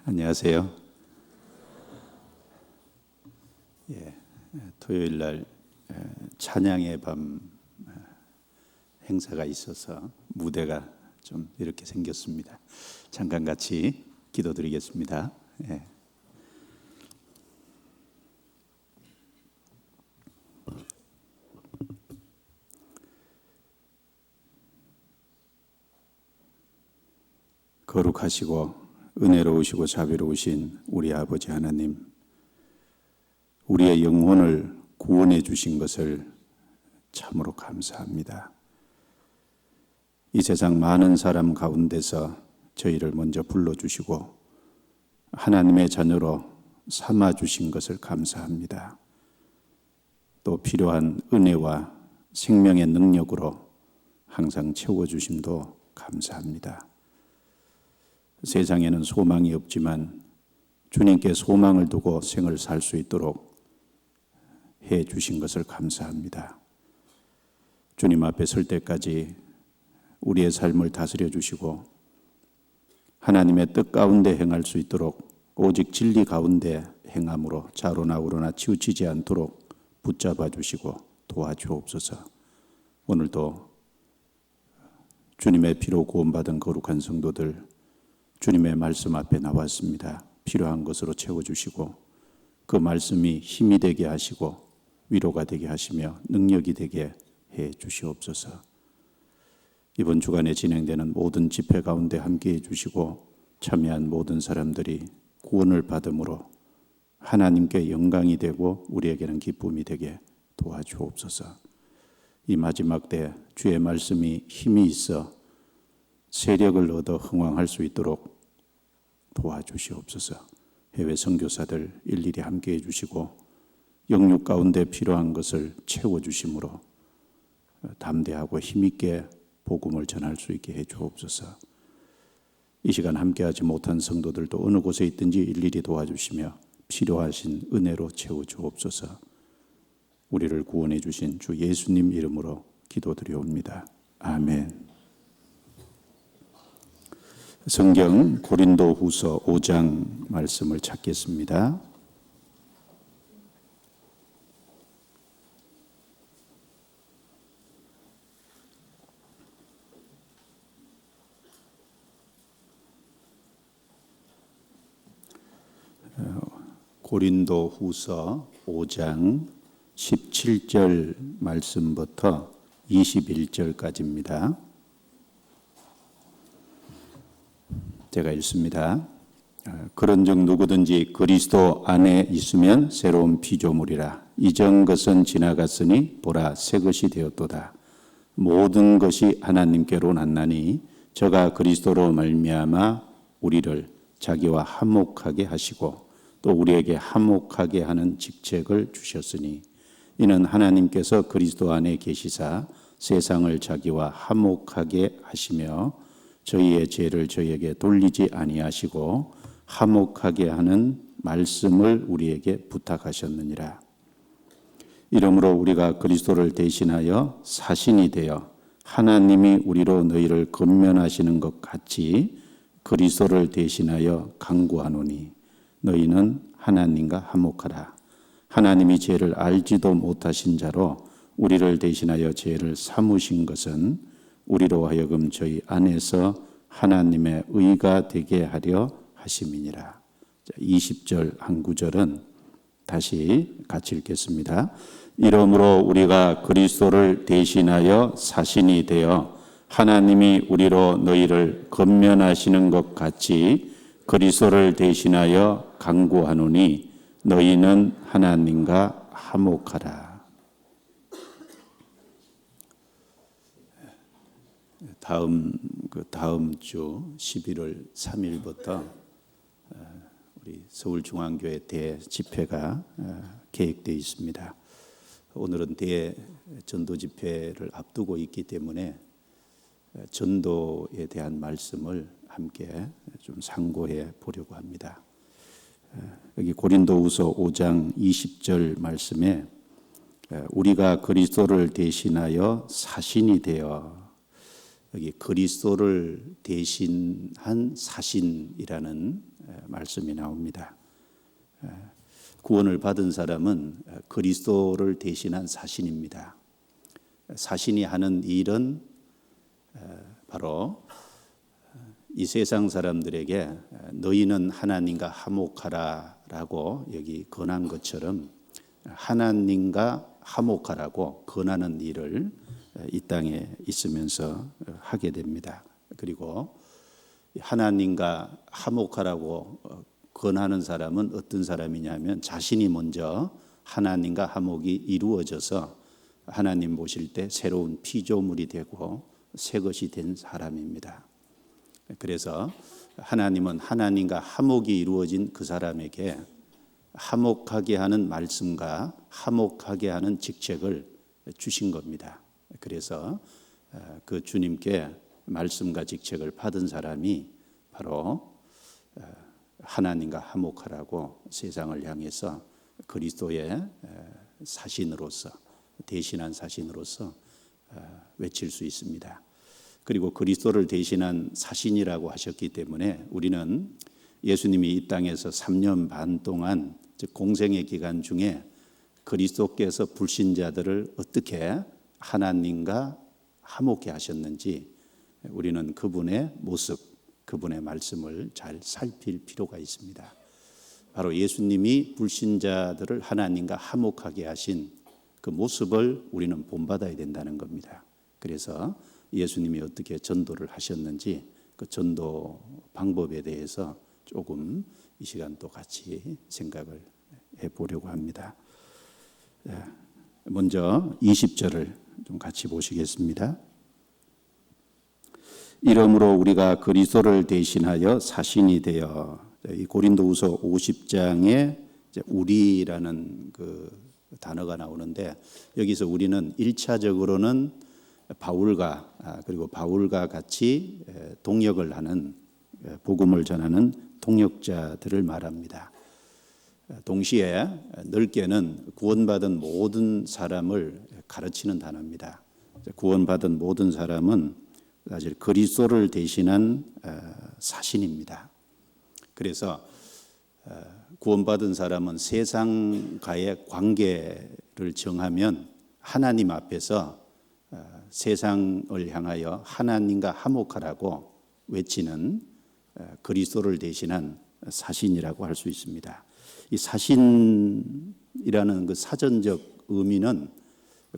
안녕하세요. 토요일 날 찬양의 밤 행사가 있어서 무대가 좀 이렇게 생겼습니다. 잠깐 같이 기도드리겠습니다. 거룩하시고 은혜로우시고 자비로우신 우리 아버지 하나님, 우리의 영혼을 구원해 주신 것을 참으로 감사합니다. 이 세상 많은 사람 가운데서 저희를 먼저 불러주시고 하나님의 자녀로 삼아주신 것을 감사합니다. 또 필요한 은혜와 생명의 능력으로 항상 채워주심도 감사합니다. 세상에는 소망이 없지만 주님께 소망을 두고 생을 살 수 있도록 해 주신 것을 감사합니다. 주님 앞에 설 때까지 우리의 삶을 다스려 주시고 하나님의 뜻 가운데 행할 수 있도록 오직 진리 가운데 행함으로 자로나 우로나 치우치지 않도록 붙잡아 주시고 도와주옵소서. 오늘도 주님의 피로 구원받은 거룩한 성도들 주님의 말씀 앞에 나왔습니다. 필요한 것으로 채워주시고 그 말씀이 힘이 되게 하시고 위로가 되게 하시며 능력이 되게 해 주시옵소서. 이번 주간에 진행되는 모든 집회 가운데 함께해 주시고 참여한 모든 사람들이 구원을 받음으로 하나님께 영광이 되고 우리에게는 기쁨이 되게 도와주옵소서. 이 마지막 때 주의 말씀이 힘이 있어 세력을 얻어 흥왕할 수 있도록 도와주시옵소서. 해외 선교사들 일일이 함께해 주시고 영육 가운데 필요한 것을 채워주심으로 담대하고 힘있게 복음을 전할 수 있게 해 주옵소서. 이 시간 함께하지 못한 성도들도 어느 곳에 있든지 일일이 도와주시며 필요하신 은혜로 채워주옵소서. 우리를 구원해 주신 주 예수님 이름으로 기도드리옵니다. 아멘. 성경 고린도후서 5장 말씀을 찾겠습니다. 고린도후서 5장 17절 말씀부터 21절까지입니다. 제가 읽습니다. 그런즉 누구든지 그리스도 안에 있으면 새로운 피조물이라. 이전 것은 지나갔으니 보라 새 것이 되었도다. 모든 것이 하나님께로 났나니 저가 그리스도로 말미암아 우리를 자기와 화목하게 하시고 또 우리에게 화목하게 하는 직책을 주셨으니 이는 하나님께서 그리스도 안에 계시사 세상을 자기와 화목하게 하시며 저희의 죄를 저희에게 돌리지 아니하시고 화목하게 하는 말씀을 우리에게 부탁하셨느니라. 이러므로 우리가 그리스도를 대신하여 사신이 되어 하나님이 우리로 너희를 권면하시는 것 같이 그리스도를 대신하여 간구하노니 너희는 하나님과 화목하라. 하나님이 죄를 알지도 못하신 자로 우리를 대신하여 죄를 삼으신 것은 우리로 하여금 저희 안에서 하나님의 의가 되게 하려 하심이니라. 20절 한 구절은 다시 같이 읽겠습니다. 이러므로 우리가 그리스도를 대신하여 사신이 되어 하나님이 우리로 너희를 권면하시는 것 같이 그리스도를 대신하여 간구하노니 너희는 하나님과 화목하라. 다음 주 11월 3일부터 우리 서울중앙교회 대집회가 계획되어 있습니다. 오늘은 대전도 집회를 앞두고 있기 때문에 전도에 대한 말씀을 함께 좀 상고해 보려고 합니다. 여기 고린도후서 5장 20절 말씀에 우리가 그리스도를 대신하여 사신이 되어, 여기 그리스도를 대신한 사신이라는 말씀이 나옵니다. 구원을 받은 사람은 그리스도를 대신한 사신입니다. 사신이 하는 일은 바로 이 세상 사람들에게 너희는 하나님과 화목하라라고 여기 권한 것처럼 하나님과 화목하라고 권하는 일을 이 땅에 있으면서 하게 됩니다. 그리고 하나님과 화목하라고 권하는 사람은 어떤 사람이냐면 자신이 먼저 하나님과 화목이 이루어져서 하나님 보실 때 새로운 피조물이 되고 새 것이 된 사람입니다. 그래서 하나님은 하나님과 화목이 이루어진 그 사람에게 화목하게 하는 말씀과 화목하게 하는 직책을 주신 겁니다. 그래서 그 주님께 말씀과 직책을 받은 사람이 바로 하나님과 화목하라고 세상을 향해서 그리스도의 사신으로서 대신한 사신으로서 외칠 수 있습니다. 그리고 그리스도를 대신한 사신이라고 하셨기 때문에 우리는 예수님이 이 땅에서 3년 반 동안 즉 공생의 기간 중에 그리스도께서 불신자들을 어떻게 하나님과 화목케 하셨는지 우리는 그분의 모습, 그분의 말씀을 잘 살필 필요가 있습니다. 바로 예수님이 불신자들을 하나님과 화목하게 하신 그 모습을 우리는 본받아야 된다는 겁니다. 그래서 예수님이 어떻게 전도를 하셨는지 그 전도 방법에 대해서 조금 이 시간 또 같이 생각을 해보려고 합니다. 먼저 20절을 좀 같이 보시겠습니다. 이러므로 우리가 그리스도를 대신하여 사신이 되어 이 고린도후서 50장에 우리라는 그 단어가 나오는데 여기서 우리는 1차적으로는 바울과 그리고 바울과 같이 동역을 하는 복음을 전하는 동역자들을 말합니다. 동시에 넓게는 구원받은 모든 사람을 가르치는 단어입니다. 구원받은 모든 사람은 사실 그리스도를 대신한 사신입니다. 그래서 구원받은 사람은 세상과의 관계를 정하면 하나님 앞에서 세상을 향하여 하나님과 화목하라고 외치는 그리스도를 대신한 사신이라고 할 수 있습니다. 이 사신이라는 그 사전적 의미는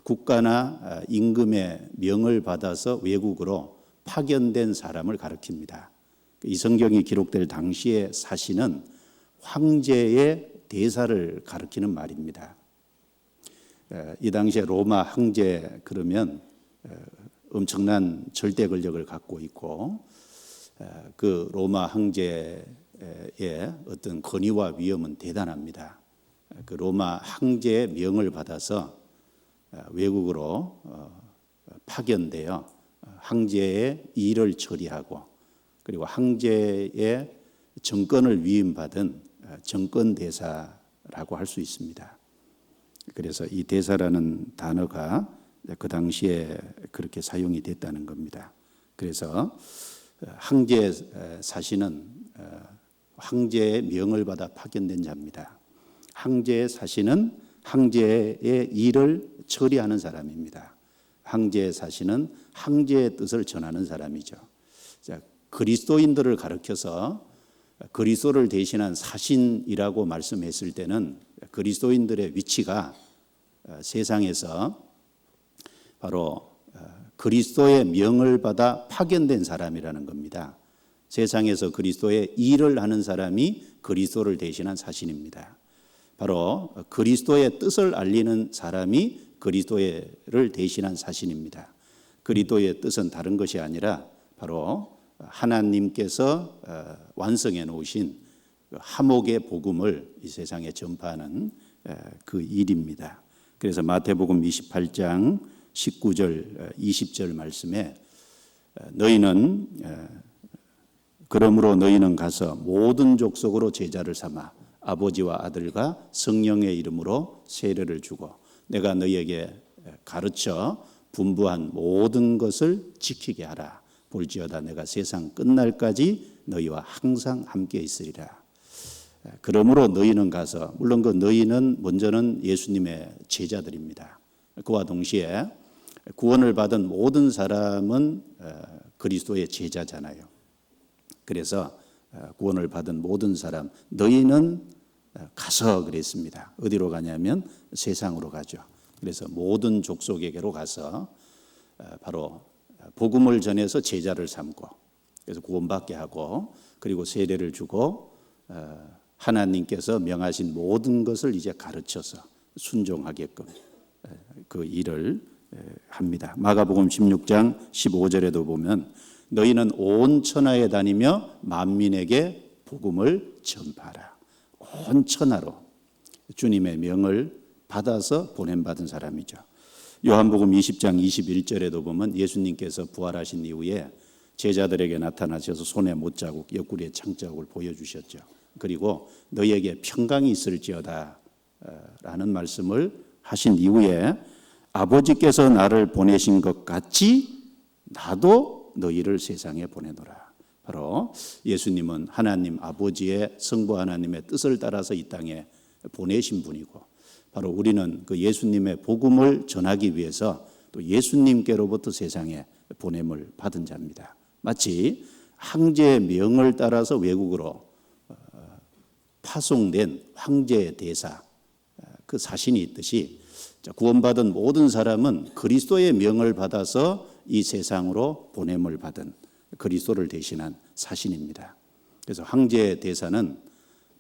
국가나 임금의 명을 받아서 외국으로 파견된 사람을 가리킵니다. 이 성경이 기록될 당시의 사신은 황제의 대사를 가리키는 말입니다. 이 당시에 로마 황제 그러면 엄청난 절대 권력을 갖고 있고 그 로마 황제의 어떤 권위와 위엄은 대단합니다. 그 로마 황제의 명을 받아서 외국으로 파견되어 황제의 일을 처리하고 그리고 황제의 정권을 위임받은 정권 대사라고 할 수 있습니다. 그래서 이 대사라는 단어가 그 당시에 그렇게 사용이 됐다는 겁니다. 그래서 황제 사신은 황제의 명을 받아 파견된 자입니다. 황제의 사신은 황제의 일을 처리하는 사람입니다. 황제의 사신은 황제의 뜻을 전하는 사람이죠. 자, 그리스도인들을 가르쳐서 그리스도를 대신한 사신이라고 말씀했을 때는 그리스도인들의 위치가 세상에서 바로 그리스도의 명을 받아 파견된 사람이라는 겁니다. 세상에서 그리스도의 일을 하는 사람이 그리스도를 대신한 사신입니다. 바로 그리스도의 뜻을 알리는 사람이 그리스도를 대신한 사신입니다. 그리스도의 뜻은 다른 것이 아니라 바로 하나님께서 완성해 놓으신 화목의 복음을 이 세상에 전파하는 그 일입니다. 그래서 마태복음 28장 19절 20절 말씀에 그러므로 너희는 가서 모든 족속으로 제자를 삼아 아버지와 아들과 성령의 이름으로 세례를 주고 내가 너희에게 가르쳐 분부한 모든 것을 지키게 하라. 볼지어다 내가 세상 끝날까지 너희와 항상 함께 있으리라. 그러므로 너희는 가서, 물론 그 너희는 먼저는 예수님의 제자들입니다. 그와 동시에 구원을 받은 모든 사람은 그리스도의 제자잖아요. 그래서 구원을 받은 모든 사람, 너희는 가서 그랬습니다. 어디로 가냐면 세상으로 가죠. 그래서 모든 족속에게로 가서 바로 복음을 전해서 제자를 삼고, 그래서 구원받게 하고, 그리고 세례를 주고, 하나님께서 명하신 모든 것을 이제 가르쳐서 순종하게끔 그 일을 합니다. 마가복음 16장 15절에도 보면 너희는 온 천하에 다니며 만민에게 복음을 전파하라. 온 천하로 주님의 명을 받아서 보냄받은 사람이죠. 요한복음 20장 21절에도 보면 예수님께서 부활하신 이후에 제자들에게 나타나셔서 손에 못자국, 옆구리에 창자국을 보여주셨죠. 그리고 너희에게 평강이 있을지어다 라는 말씀을 하신 이후에 아버지께서 나를 보내신 것 같이 나도 너희를 세상에 보내노라. 바로 예수님은 하나님 아버지의 성부 하나님의 뜻을 따라서 이 땅에 보내신 분이고, 바로 우리는 그 예수님의 복음을 전하기 위해서 또 예수님께로부터 세상에 보냄을 받은 자입니다. 마치 황제의 명을 따라서 외국으로 파송된 황제의 대사, 그 사신이 있듯이 구원받은 모든 사람은 그리스도의 명을 받아서 이 세상으로 보냄을 받은 그리스도를 대신한 사신입니다. 그래서 황제의 대사는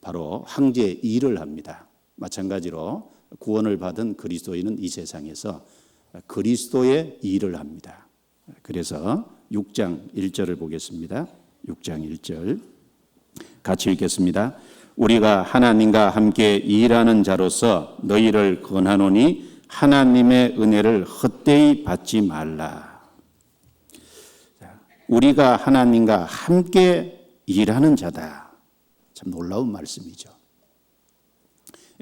바로 황제의 일을 합니다. 마찬가지로 구원을 받은 그리스도인은 이 세상에서 그리스도의 일을 합니다. 그래서 6장 1절을 보겠습니다. 6장 1절 같이 읽겠습니다. 우리가 하나님과 함께 일하는 자로서 너희를 권하노니 하나님의 은혜를 헛되이 받지 말라. 우리가 하나님과 함께 일하는 자다. 참 놀라운 말씀이죠.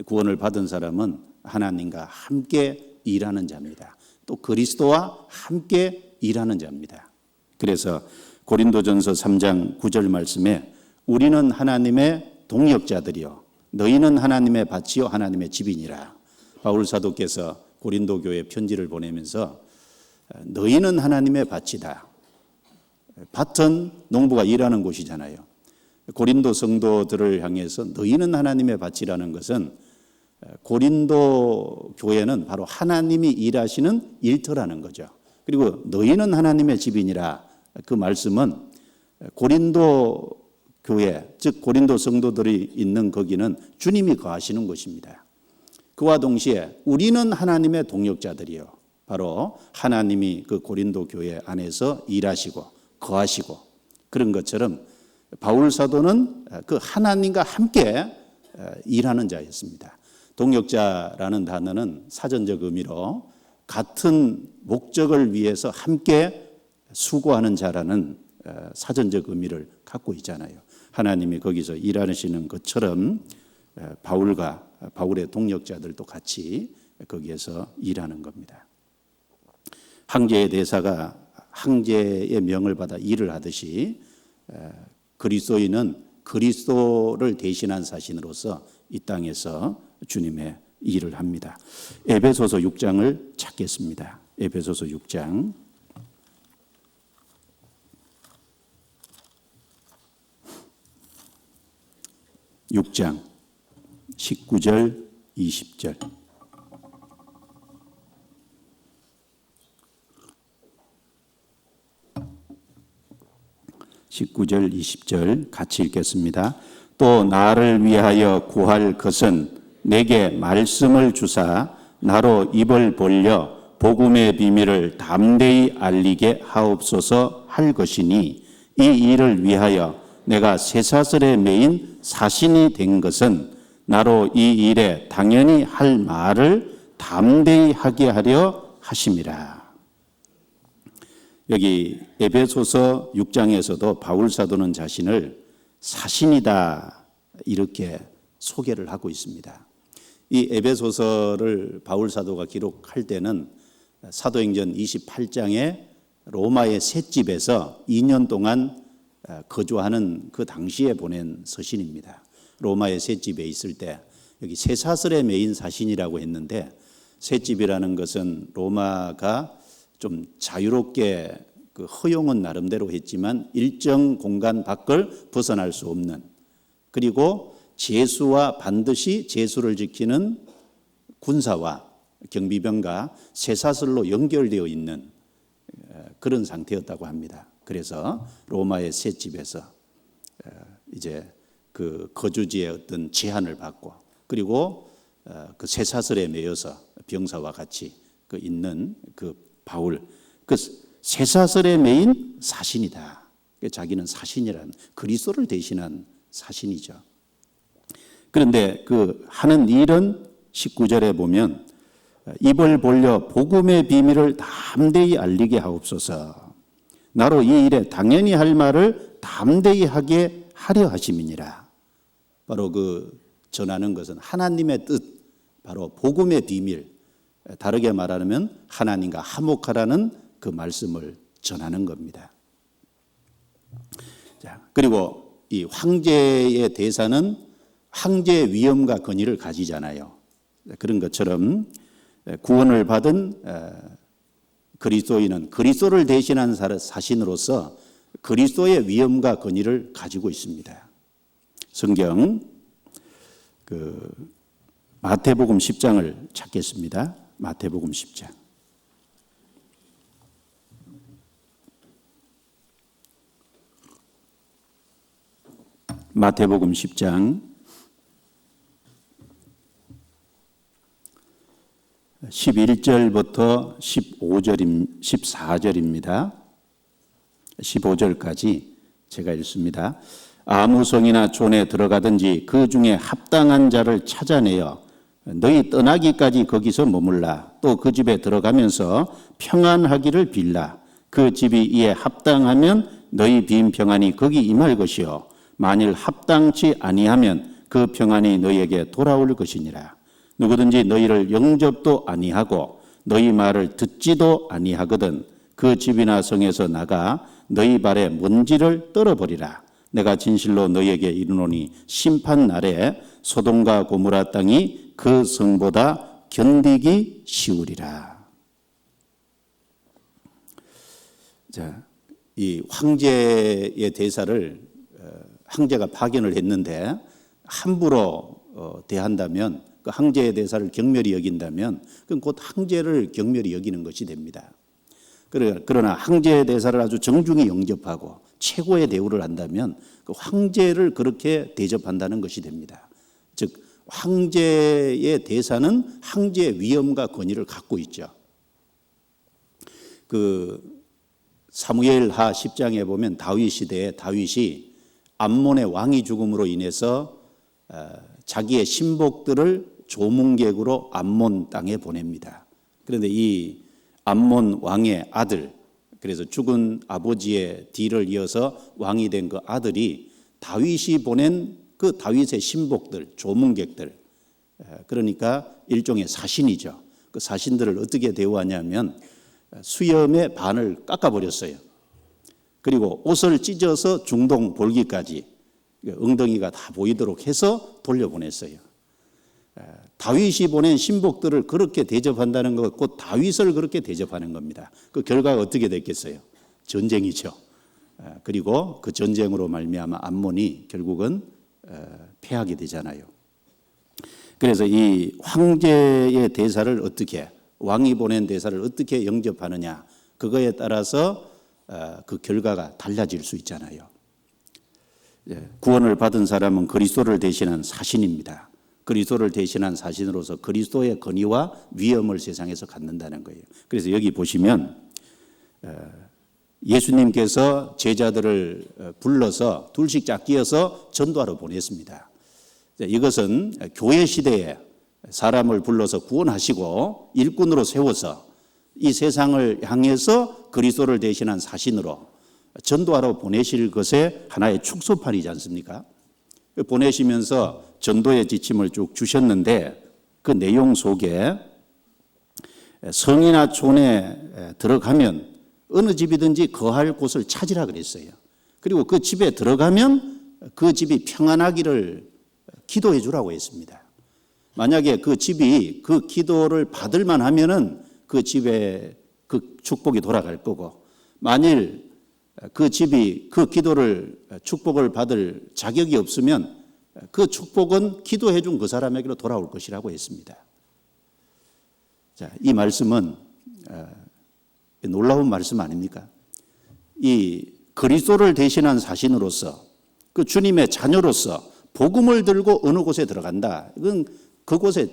구원을 받은 사람은 하나님과 함께 일하는 자입니다. 또 그리스도와 함께 일하는 자입니다. 그래서 고린도전서 3장 9절 말씀에 우리는 하나님의 동역자들이요 너희는 하나님의 밭이요 하나님의 집이니라. 바울 사도께서 고린도 교회에 편지를 보내면서 너희는 하나님의 밭이다. 밭은 농부가 일하는 곳이잖아요. 고린도 성도들을 향해서 너희는 하나님의 밭이라는 것은 고린도 교회는 바로 하나님이 일하시는 일터라는 거죠. 그리고 너희는 하나님의 집이니라. 그 말씀은 고린도 교회, 즉 고린도 성도들이 있는 거기는 주님이 거하시는 곳입니다. 그와 동시에 우리는 하나님의 동역자들이요. 바로 하나님이 그 고린도 교회 안에서 일하시고 거하시고 그런 것처럼 바울 사도는 그 하나님과 함께 일하는 자였습니다. 동역자라는 단어는 사전적 의미로 같은 목적을 위해서 함께 수고하는 자라는 사전적 의미를 갖고 있잖아요. 하나님이 거기서 일하시는 것처럼 바울과 바울의 동역자들도 같이 거기에서 일하는 겁니다. 황제의 대사가 황제의 명을 받아 일을 하듯이 그리스도인은 그리스도를 대신한 사신으로서 이 땅에서 주님의 일을 합니다. 에베소서 6장을 찾겠습니다. 에베소서 6장 6장 19절 20절 19절 20절 같이 읽겠습니다. 또 나를 위하여 구할 것은 내게 말씀을 주사 나로 입을 벌려 복음의 비밀을 담대히 알리게 하옵소서 할 것이니 이 일을 위하여 내가 쇠사슬에 매인 사신이 된 것은 나로 이 일에 당연히 할 말을 담대히 하게 하려 하심이라. 여기 에베소서 6장에서도 바울 사도는 자신을 사신이다 이렇게 소개를 하고 있습니다. 이 에베소서를 바울 사도가 기록할 때는 사도행전 28장에 로마의 셋집에서 2년 동안 거주하는 그 당시에 보낸 서신입니다. 로마의 셋집에 있을 때 여기 쇠사슬에 매인 사신이라고 했는데, 셋집이라는 것은 로마가 좀 자유롭게 그 허용은 나름대로 했지만 일정 공간 밖을 벗어날 수 없는, 그리고 제수와 반드시 제수를 지키는 군사와 경비병과 쇠사슬로 연결되어 있는 그런 상태였다고 합니다. 그래서 로마의 셋집에서 이제 그 거주지의 어떤 제한을 받고, 그리고 그 쇠사슬에 매여서 병사와 같이 그 있는 그 바울, 그 쇠사슬에 매인 사신이다. 자기는 사신이라는, 그리스도를 대신한 사신이죠. 그런데 그 하는 일은 19절에 보면 입을 벌려 복음의 비밀을 담대히 알리게 하옵소서. 나로 이 일에 당연히 할 말을 담대히 하게 하려 하심이니라. 바로 그 전하는 것은 하나님의 뜻, 바로 복음의 비밀, 다르게 말하면 하나님과 화목하라는 그 말씀을 전하는 겁니다. 자, 그리고 이 황제의 대사는 황제의 위엄과 권위를 가지잖아요. 그런 것처럼 구원을 받은 그리스도인은 그리스도를 대신한 사신으로서 그리스도의 위엄과 권위를 가지고 있습니다. 성경 그 마태복음 10장을 찾겠습니다. 마태복음 10장. 마태복음 10장 11절부터 14절입니다. 15절까지 제가 읽습니다. 아무 성이나 촌에 들어가든지 그 중에 합당한 자를 찾아내어 너희 떠나기까지 거기서 머물라. 또 그 집에 들어가면서 평안하기를 빌라. 그 집이 이에 합당하면 너희 빈 평안이 거기 임할 것이요 만일 합당치 아니하면 그 평안이 너희에게 돌아올 것이니라. 누구든지 너희를 영접도 아니하고 너희 말을 듣지도 아니하거든 그 집이나 성에서 나가 너희 발에 먼지를 떨어버리라. 내가 진실로 너희에게 이르노니 심판 날에 소돔과 고모라 땅이 그 성보다 견디기 쉬우리라. 자, 이 황제의 대사를 황제가 파견을 했는데 함부로 대한다면, 그 황제의 대사를 경멸히 여긴다면 그건 곧 황제를 경멸히 여기는 것이 됩니다. 그러나 황제의 대사를 아주 정중히 영접하고 최고의 대우를 한다면 그 황제를 그렇게 대접한다는 것이 됩니다. 즉 황제의 대사는 황제의 위엄과 권위를 갖고 있죠. 그 사무엘하 10장에 보면 다윗 시대에 다윗이 암몬의 왕이 죽음으로 인해서 자기의 신복들을 조문객으로 암몬 땅에 보냅니다. 그런데 이 암몬 왕의 아들, 그래서 죽은 아버지의 뒤를 이어서 왕이 된 그 아들이 다윗이 보낸 그 다윗의 신복들, 조문객들, 그러니까 일종의 사신이죠. 그 사신들을 어떻게 대우하냐면 수염의 반을 깎아버렸어요. 그리고 옷을 찢어서 중동 볼기까지 엉덩이가 다 보이도록 해서 돌려보냈어요. 다윗이 보낸 신복들을 그렇게 대접한다는 것, 곧 다윗을 그렇게 대접하는 겁니다. 그 결과가 어떻게 됐겠어요? 전쟁이죠. 그리고 그 전쟁으로 말미암아 암몬이 결국은 패하게 되잖아요. 그래서 이 황제의 대사를 어떻게, 왕이 보낸 대사를 어떻게 영접하느냐, 그거에 따라서 그 결과가 달라질 수 있잖아요. 구원을 받은 사람은 그리스도를 대신한 사신입니다. 그리스도를 대신한 사신으로서 그리스도의 권위와 위엄을 세상에서 갖는다는 거예요. 그래서 여기 보시면 예수님께서 제자들을 불러서 둘씩 짝지어서 전도하러 보냈습니다. 이것은 교회 시대에 사람을 불러서 구원하시고 일꾼으로 세워서 이 세상을 향해서 그리스도를 대신한 사신으로 전도하러 보내실 것의 하나의 축소판이지 않습니까? 보내시면서 전도의 지침을 쭉 주셨는데 그 내용 속에 성이나 촌에 들어가면 어느 집이든지 거할 곳을 찾으라 그랬어요. 그리고 그 집에 들어가면 그 집이 평안하기를 기도해 주라고 했습니다. 만약에 그 집이 그 기도를 받을 만하면은 그 집에 그 축복이 돌아갈 거고, 만일 그 집이 그 기도를 축복을 받을 자격이 없으면 그 축복은 기도해 준 그 사람에게로 돌아올 것이라고 했습니다. 자, 이 말씀은 놀라운 말씀 아닙니까? 이 그리스도를 대신한 사신으로서, 그 주님의 자녀로서 복음을 들고 어느 곳에 들어간다. 이건 그곳에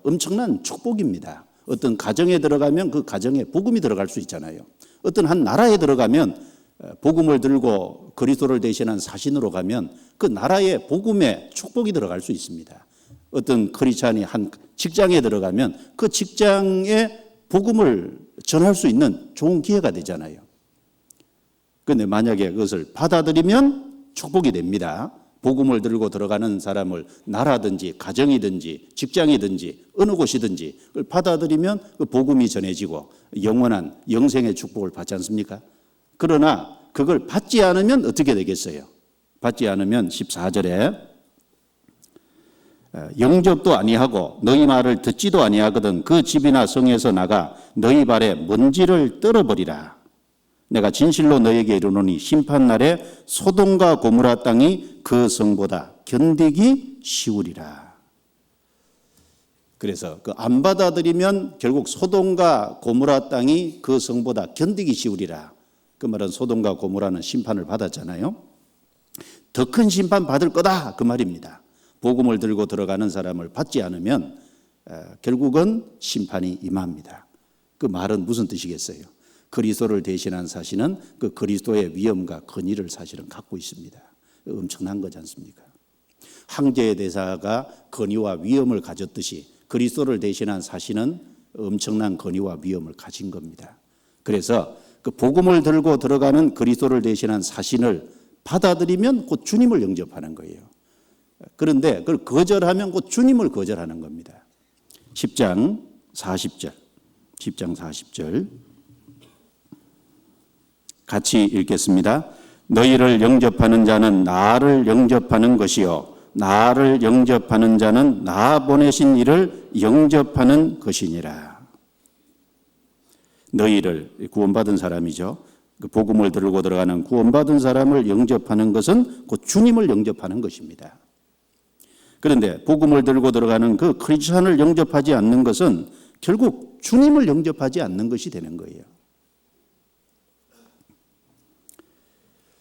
엄청난 축복입니다. 어떤 가정에 들어가면 그 가정에 복음이 들어갈 수 있잖아요. 어떤 한 나라에 들어가면 복음을 들고 그리스도를 대신한 사신으로 가면 그 나라에 복음의 축복이 들어갈 수 있습니다. 어떤 크리스찬이 한 직장에 들어가면 그 직장에 복음을 전할 수 있는 좋은 기회가 되잖아요. 그런데 만약에 그것을 받아들이면 축복이 됩니다. 복음을 들고 들어가는 사람을 나라든지 가정이든지 직장이든지 어느 곳이든지 그걸 받아들이면 그 복음이 전해지고 영원한 영생의 축복을 받지 않습니까? 그러나 그걸 받지 않으면 어떻게 되겠어요? 받지 않으면 14절에 영접도 아니하고 너희 말을 듣지도 아니하거든 그 집이나 성에서 나가 너희 발에 먼지를 떨어버리라. 내가 진실로 너에게 이르노니 심판날에 소돔과 고모라 땅이 그 성보다 견디기 쉬우리라. 그래서 그 안 받아들이면 결국 소돔과 고모라 땅이 그 성보다 견디기 쉬우리라. 그 말은 소돔과 고모라는 심판을 받았잖아요. 더 큰 심판 받을 거다 그 말입니다. 복음을 들고 들어가는 사람을 받지 않으면 결국은 심판이 임합니다. 그 말은 무슨 뜻이겠어요? 그리스도를 대신한 사신은 그 그리스도의 위엄과 권위를 사실은 갖고 있습니다. 엄청난 거지 않습니까? 황제의 대사가 권위와 위엄을 가졌듯이 그리스도를 대신한 사신은 엄청난 권위와 위엄을 가진 겁니다. 그래서 그 복음을 들고 들어가는 그리스도를 대신한 사신을 받아들이면 곧 주님을 영접하는 거예요. 그런데 그걸 거절하면 곧 주님을 거절하는 겁니다. 10장 40절 같이 읽겠습니다. 너희를 영접하는 자는 나를 영접하는 것이요 나를 영접하는 자는 나 보내신 이를 영접하는 것이니라. 너희를 구원받은 사람이죠. 그 복음을 들고 들어가는 구원받은 사람을 영접하는 것은 곧 주님을 영접하는 것입니다. 그런데 복음을 들고 들어가는 그 크리스천을 영접하지 않는 것은 결국 주님을 영접하지 않는 것이 되는 거예요.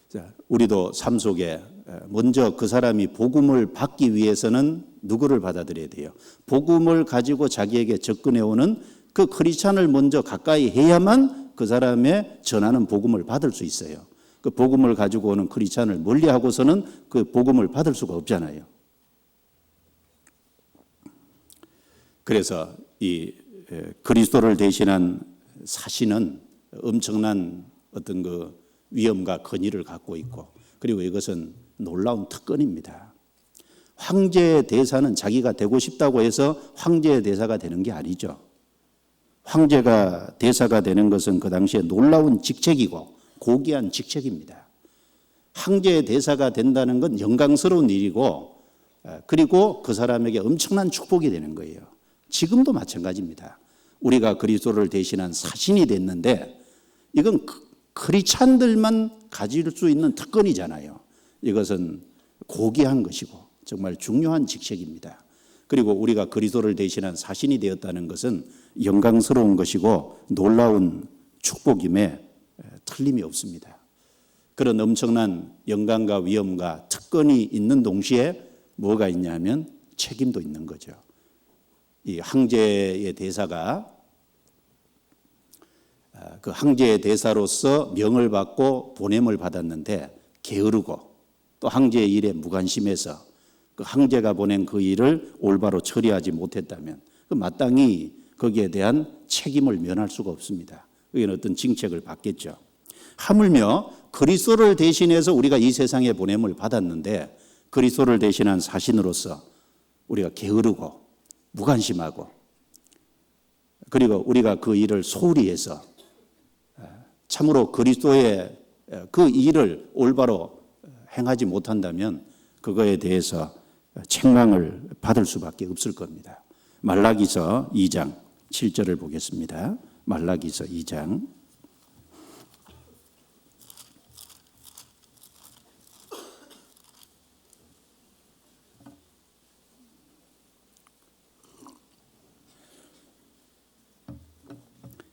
자, 우리도 삶 속에 먼저 그 사람이 복음을 받기 위해서는 누구를 받아들여야 돼요? 복음을 가지고 자기에게 접근해 오는 그 크리스찬을 먼저 가까이 해야만 그 사람의 전하는 복음을 받을 수 있어요. 그 복음을 가지고 오는 크리스찬을 멀리하고서는 그 복음을 받을 수가 없잖아요. 그래서 이 그리스도를 대신한 사신은 엄청난 어떤 그 위엄과 권위를 갖고 있고, 그리고 이것은 놀라운 특권입니다. 황제의 대사는 자기가 되고 싶다고 해서 황제의 대사가 되는 게 아니죠. 황제가 대사가 되는 것은 그 당시에 놀라운 직책이고 고귀한 직책입니다. 황제의 대사가 된다는 건 영광스러운 일이고, 그리고 그 사람에게 엄청난 축복이 되는 거예요. 지금도 마찬가지입니다. 우리가 그리스도를 대신한 사신이 됐는데 이건 크리스찬들만 가질 수 있는 특권이잖아요. 이것은 고귀한 것이고 정말 중요한 직책입니다. 그리고 우리가 그리스도를 대신한 사신이 되었다는 것은 영광스러운 것이고 놀라운 축복임에 틀림이 없습니다. 그런 엄청난 영광과 위엄과 특권이 있는 동시에 뭐가 있냐면 책임도 있는 거죠. 이 황제의 대사가 그 황제의 대사로서 명을 받고 보냄을 받았는데 게으르고 또 황제의 일에 무관심해서 그 황제가 보낸 그 일을 올바로 처리하지 못했다면 그 마땅히 거기에 대한 책임을 면할 수가 없습니다. 여기는 어떤 징책을 받겠죠. 하물며 그리스도를 대신해서 우리가 이 세상에 보냄을 받았는데 그리스도를 대신한 사신으로서 우리가 게으르고 무관심하고 그리고 우리가 그 일을 소홀히 해서 참으로 그리스도의 그 일을 올바로 행하지 못한다면 그거에 대해서 책망을 받을 수밖에 없을 겁니다. 말라기서 2장 7절을 보겠습니다. 말라기서 2장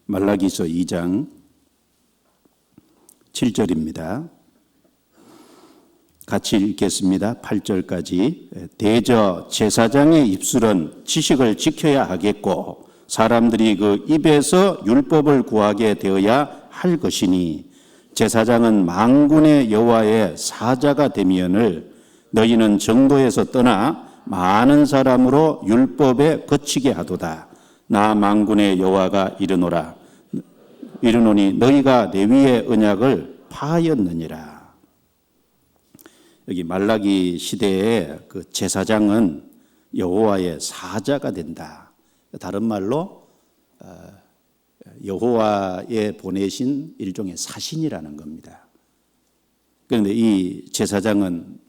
말라기서 2장 7절입니다. 같이 읽겠습니다. 8절까지. 대저 제사장의 입술은 지식을 지켜야 하겠고 사람들이 그 입에서 율법을 구하게 되어야 할 것이니 제사장은 만군의 여호와의 사자가 되면을 너희는 정도에서 떠나 많은 사람으로 율법에 거치게 하도다. 나 만군의 여호와가 이르노니 너희가 내 위의 언약을 파하였느니라. 여기 말라기 시대에 그 제사장은 여호와의 사자가 된다. 다른 말로 여호와에 보내신 일종의 사신이라는 겁니다. 그런데 이 제사장은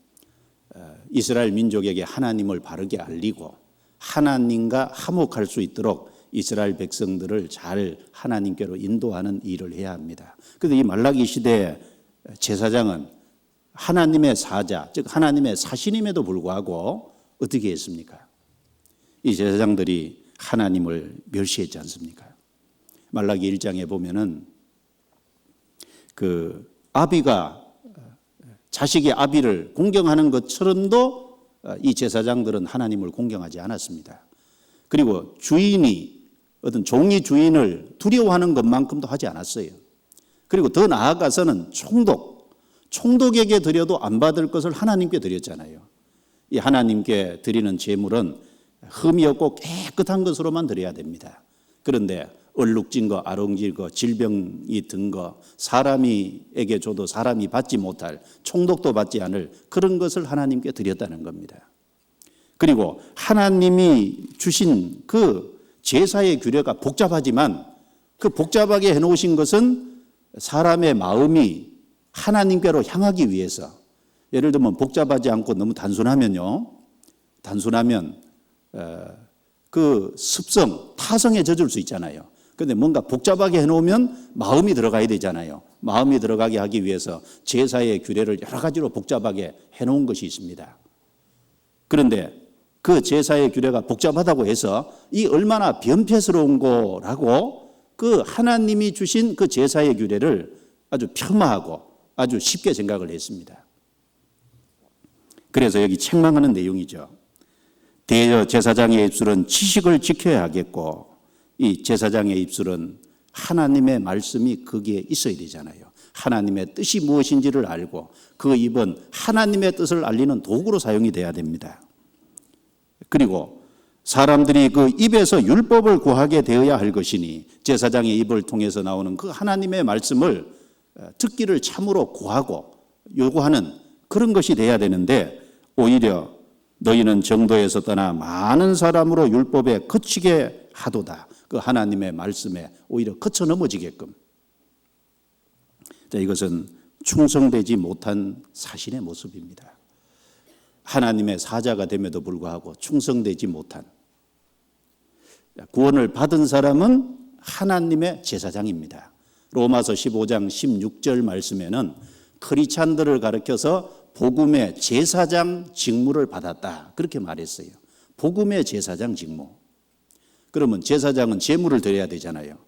이스라엘 민족에게 하나님을 바르게 알리고 하나님과 화목할 수 있도록 이스라엘 백성들을 잘 하나님께로 인도하는 일을 해야 합니다. 그런데 이 말라기 시대의 제사장은 하나님의 사자, 즉 하나님의 사신임에도 불구하고 어떻게 했습니까? 이 제사장들이 하나님을 멸시했지 않습니까? 말라기 1장에 보면은 그 아비가 자식의 아비를 공경하는 것처럼도 이 제사장들은 하나님을 공경하지 않았습니다. 그리고 주인이 어떤 종이 주인을 두려워하는 것만큼도 하지 않았어요. 그리고 더 나아가서는 총독에게 드려도 안 받을 것을 하나님께 드렸잖아요. 이 하나님께 드리는 제물은 흠이 없고 깨끗한 것으로만 드려야 됩니다. 그런데 얼룩진 거, 아롱질 거, 질병이 든 거, 사람에게 줘도 사람이 받지 못할, 총독도 받지 않을 그런 것을 하나님께 드렸다는 겁니다. 그리고 하나님이 주신 그 제사의 규례가 복잡하지만 그 복잡하게 해놓으신 것은 사람의 마음이 하나님께로 향하기 위해서, 예를 들면 복잡하지 않고 너무 단순하면 그 습성, 타성에 젖을 수 있잖아요. 그런데 뭔가 복잡하게 해놓으면 마음이 들어가야 되잖아요. 마음이 들어가게 하기 위해서 제사의 규례를 여러 가지로 복잡하게 해놓은 것이 있습니다. 그런데 그 제사의 규례가 복잡하다고 해서 이 얼마나 변폐스러운 거라고 그 하나님이 주신 그 제사의 규례를 아주 폄하하고 아주 쉽게 생각을 했습니다. 그래서 여기 책망하는 내용이죠. 대제사장의 입술은 지식을 지켜야 하겠고, 이 제사장의 입술은 하나님의 말씀이 거기에 있어야 되잖아요. 하나님의 뜻이 무엇인지를 알고 그 입은 하나님의 뜻을 알리는 도구로 사용이 돼야 됩니다. 그리고 사람들이 그 입에서 율법을 구하게 되어야 할 것이니 제사장의 입을 통해서 나오는 그 하나님의 말씀을 듣기를 참으로 구하고 요구하는 그런 것이 돼야 되는데, 오히려 너희는 정도에서 떠나 많은 사람으로 율법에 거치게 하도다. 그 하나님의 말씀에 오히려 거쳐 넘어지게끔. 이것은 충성되지 못한 사신의 모습입니다. 하나님의 사자가 됨에도 불구하고 충성되지 못한, 구원을 받은 사람은 하나님의 제사장입니다. 로마서 15장 16절 말씀에는 크리스찬들을 가리켜서 복음의 제사장 직무를 받았다, 그렇게 말했어요. 복음의 제사장 직무. 그러면 제사장은 제물을 드려야 되잖아요.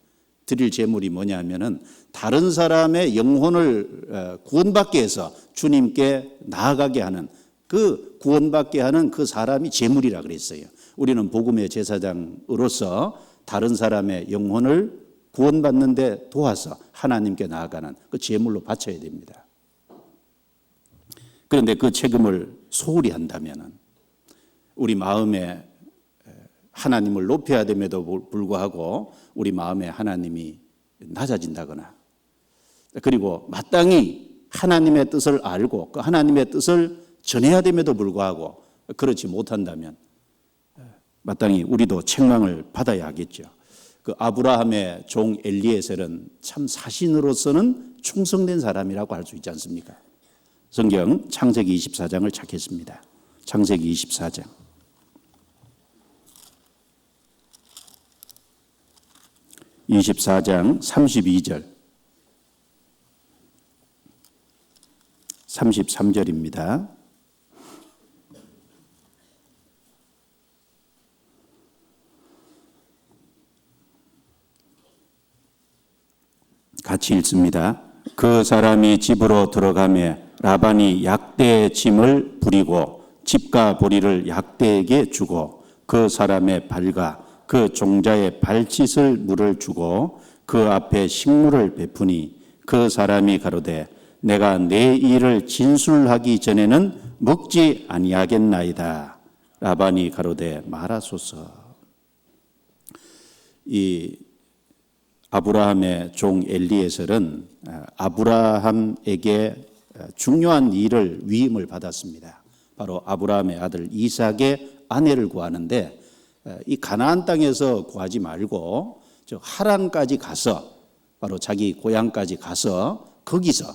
드릴 제물이 뭐냐 하면은 다른 사람의 영혼을 구원받게 해서 주님께 나아가게 하는, 그 구원받게 하는 그 사람이 제물이라 그랬어요. 우리는 복음의 제사장으로서 다른 사람의 영혼을 구원받는 데 도와서 하나님께 나아가는 그 제물로 바쳐야 됩니다. 그런데 그 책임을 소홀히 한다면 우리 마음에 하나님을 높여야 됨에도 불구하고 우리 마음에 하나님이 낮아진다거나, 그리고 마땅히 하나님의 뜻을 알고 그 하나님의 뜻을 전해야 됨에도 불구하고 그렇지 못한다면 마땅히 우리도 책망을 받아야 하겠죠. 그 아브라함의 종 엘리에셀은 참 사신으로서는 충성된 사람이라고 할 수 있지 않습니까? 성경 창세기 24장을 찾겠습니다. 창세기 24장. 24장 32절, 33절입니다. 같이 읽습니다. 그 사람이 집으로 들어가매 라반이 약대의 짐을 부리고 집과 보리를 약대에게 주고 그 사람의 발과 그 종자의 발짓을 물을 주고 그 앞에 식물을 베푸니 그 사람이 가로되 내가 내 일을 진술하기 전에는 먹지 아니하겠나이다. 라반이 가로되 말하소서. 이 아브라함의 종 엘리에셀은 아브라함에게 중요한 일을 위임을 받았습니다. 바로 아브라함의 아들 이삭의 아내를 구하는데 이 가나안 땅에서 구하지 말고 저 하란까지 가서 바로 자기 고향까지 가서 거기서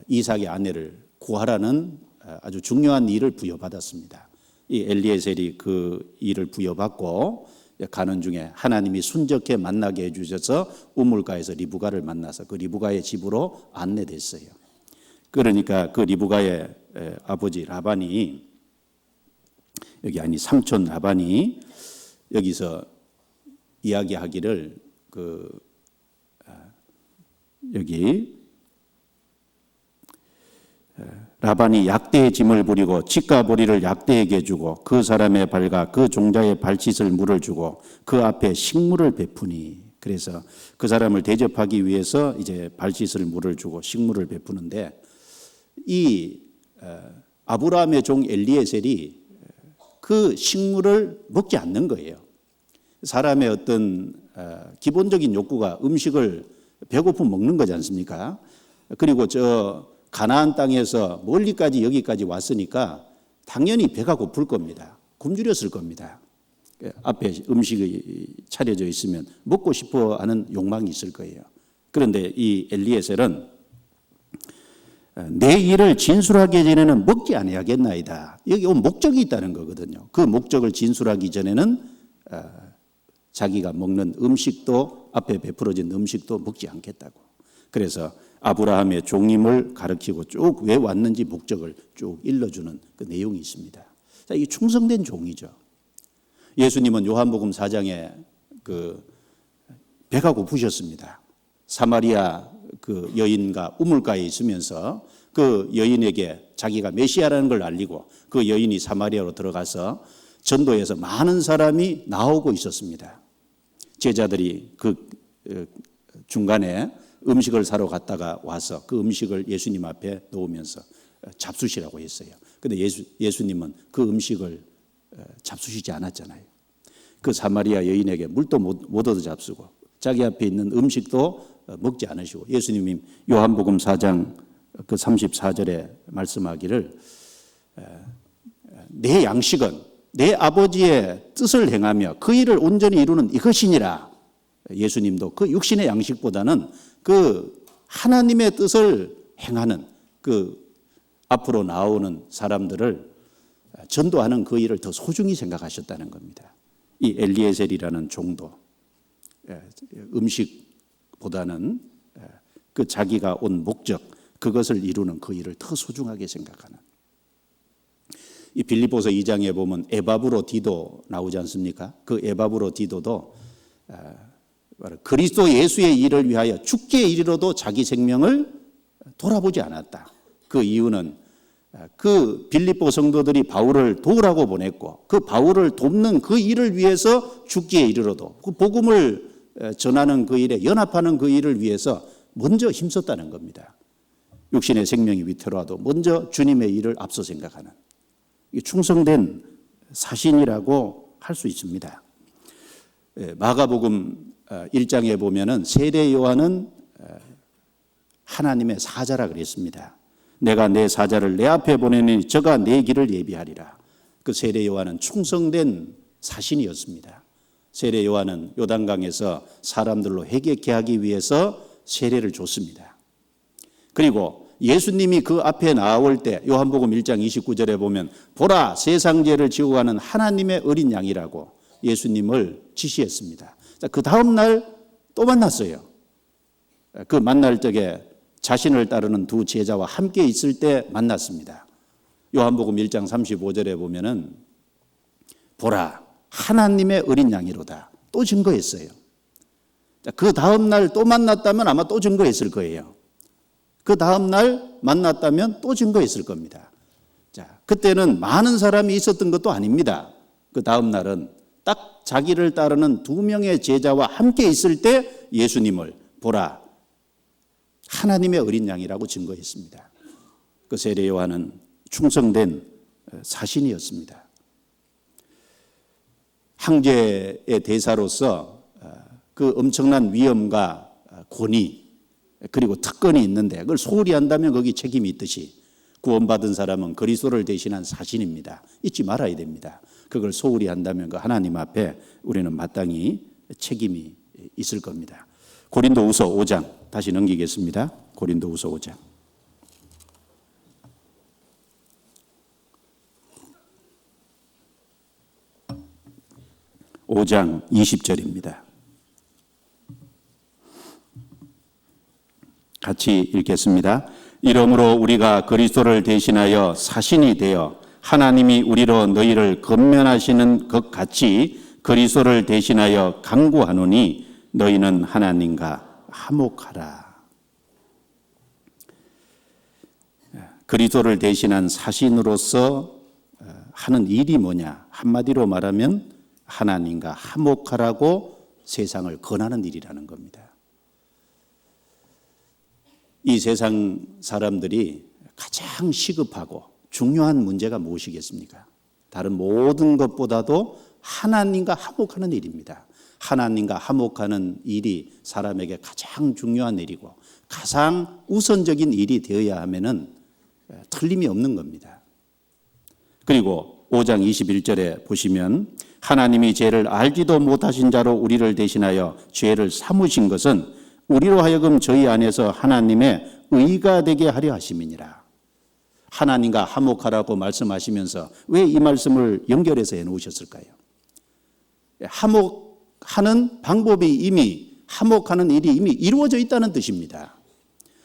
이삭의 아내를 구하라는 아주 중요한 일을 부여받았습니다. 이 엘리에셀이 그 일을 부여받고 가는 중에 하나님이 순적해 만나게 해주셔서 우물가에서 리브가를 만나서 그 리브가의 집으로 안내됐어요. 그러니까 그 리브가의 아버지 라반이 삼촌 라반이 여기서 이야기하기를 라반이 약대의 짐을 부리고 집과 보리를 약대에게 주고 그 사람의 발과 그 종자의 발짓을 물을 주고 그 앞에 식물을 베푸니, 그래서 그 사람을 대접하기 위해서 이제 발짓을 물을 주고 식물을 베푸는데 이 아브라함의 종 엘리에셀이 그 식물을 먹지 않는 거예요. 사람의 어떤 기본적인 욕구가 음식을 배고프면 먹는 거지 않습니까? 그리고 저 가나안 땅에서 멀리까지 여기까지 왔으니까 당연히 배가 고플 겁니다. 굶주렸을 겁니다. 앞에 음식이 차려져 있으면 먹고 싶어 하는 욕망이 있을 거예요. 그런데 이 엘리에셀은 내 일을 진술하기 전에는 먹지 아니하겠나이다. 여기 온 목적이 있다는 거거든요. 그 목적을 진술하기 전에는 자기가 먹는 음식도, 앞에 베풀어진 음식도 먹지 않겠다고. 그래서 아브라함의 종임을 가르치고 쭉 왜 왔는지 목적을 쭉 일러주는 그 내용이 있습니다. 자, 이게 충성된 종이죠. 예수님은 요한복음 4장에 배가 고프셨습니다. 사마리아 그 여인과 우물가에 있으면서 그 여인에게 자기가 메시아라는 걸 알리고 그 여인이 사마리아로 들어가서 전도해서 많은 사람이 나오고 있었습니다. 제자들이 그 중간에 음식을 사러 갔다가 와서 그 음식을 예수님 앞에 놓으면서 잡수시라고 했어요. 그런데 예수님은 그 음식을 잡수시지 않았잖아요. 그 사마리아 여인에게 물도 못 얻어 잡수고 자기 앞에 있는 음식도 먹지 않으시고, 예수님이 요한복음 4장 그 34절에 말씀하기를 내 양식은 내 아버지의 뜻을 행하며 그 일을 온전히 이루는 이것이니라. 예수님도 그 육신의 양식보다는 그 하나님의 뜻을 행하는 그 앞으로 나오는 사람들을 전도하는 그 일을 더 소중히 생각하셨다는 겁니다. 이 엘리에셀이라는 종도 음식보다는 그 자기가 온 목적, 그것을 이루는 그 일을 더 소중하게 생각하는. 이 빌립보서 2장에 보면 에바브로 디도 나오지 않습니까? 그 에바브로 디도도 그리스도 예수의 일을 위하여 죽기에 이르러도 자기 생명을 돌아보지 않았다. 그 이유는 그 빌립보 성도들이 바울을 도우라고 보냈고 그 바울을 돕는 그 일을 위해서 죽기에 이르러도 그 복음을 전하는 그 일에 연합하는 그 일을 위해서 먼저 힘썼다는 겁니다. 육신의 생명이 위태로워도 먼저 주님의 일을 앞서 생각하는 충성된 사신이라고 할 수 있습니다. 마가복음 1장에 보면은 세례 요한은 하나님의 사자라 그랬습니다. 내가 내 사자를 내 앞에 보내니 저가 내 길을 예비하리라. 그 세례 요한은 충성된 사신이었습니다. 세례 요한은 요단강에서 사람들로 회개케 하기 위해서 세례를 줬습니다. 그리고 예수님이 그 앞에 나올 때 요한복음 1장 29절에 보면 보라 세상 죄를 지고 가는 하나님의 어린 양이라고 예수님을 지시했습니다. 그 다음 날 또 만났어요. 그 만날 적에 자신을 따르는 두 제자와 함께 있을 때 만났습니다. 요한복음 1장 35절에 보면은 보라 하나님의 어린 양이로다. 또 증거했어요. 그 다음 날 또 만났다면 아마 또 증거했을 거예요. 그 다음 날 만났다면 또 증거했을 겁니다. 자, 그때는 많은 사람이 있었던 것도 아닙니다. 그 다음 날은 딱 자기를 따르는 두 명의 제자와 함께 있을 때 예수님을 보라 하나님의 어린 양이라고 증거했습니다. 그 세례 요한은 충성된 사신이었습니다. 황제의 대사로서 그 엄청난 위엄과 권위 그리고 특권이 있는데 그걸 소홀히 한다면 거기 책임이 있듯이 구원받은 사람은 그리스도를 대신한 사신입니다. 잊지 말아야 됩니다. 그걸 소홀히 한다면 그 하나님 앞에 우리는 마땅히 책임이 있을 겁니다. 고린도후서 5장 다시 넘기겠습니다. 고린도후서 5장. 5장 20절입니다. 같이 읽겠습니다. 이러므로 우리가 그리스도를 대신하여 사신이 되어 하나님이 우리로 너희를 권면하시는 것 같이 그리스도를 대신하여 간구하노니 너희는 하나님과 화목하라. 그리스도를 대신한 사신으로서 하는 일이 뭐냐? 한마디로 말하면 하나님과 화목하라고 세상을 권하는 일이라는 겁니다. 이 세상 사람들이 가장 시급하고 중요한 문제가 무엇이겠습니까? 다른 모든 것보다도 하나님과 화목하는 일입니다. 하나님과 화목하는 일이 사람에게 가장 중요한 일이고 가장 우선적인 일이 되어야 하면은 틀림이 없는 겁니다. 그리고 5장 21절에 보시면 하나님이 죄를 알지도 못하신 자로 우리를 대신하여 죄를 삼으신 것은 우리로 하여금 저희 안에서 하나님의 의가 되게 하려 하심이니라. 하나님과 화목하라고 말씀하시면서 왜 이 말씀을 연결해서 해놓으셨을까요? 화목하는 방법이 이미 화목하는 일이 이미 이루어져 있다는 뜻입니다.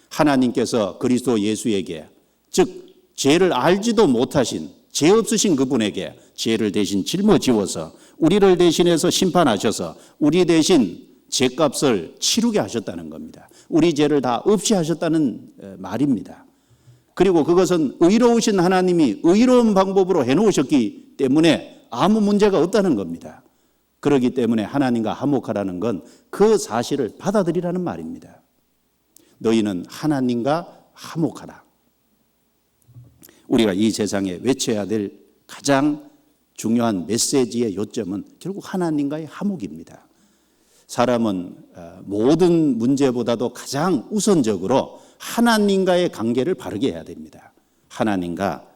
하나님께서 그리스도 예수에게 즉 죄를 알지도 못하신 죄 없으신 그분에게 죄를 대신 짊어지워서 우리를 대신해서 심판하셔서 우리 대신 죄값을 치르게 하셨다는 겁니다. 우리 죄를 다 없이 하셨다는 말입니다. 그리고 그것은 의로우신 하나님이 의로운 방법으로 해놓으셨기 때문에 아무 문제가 없다는 겁니다. 그렇기 때문에 하나님과 화목하라는 건 그 사실을 받아들이라는 말입니다. 너희는 하나님과 화목하라. 우리가 이 세상에 외쳐야 될 가장 중요한 메시지의 요점은 결국 하나님과의 화목입니다. 사람은 모든 문제보다도 가장 우선적으로 하나님과의 관계를 바르게 해야 됩니다. 하나님과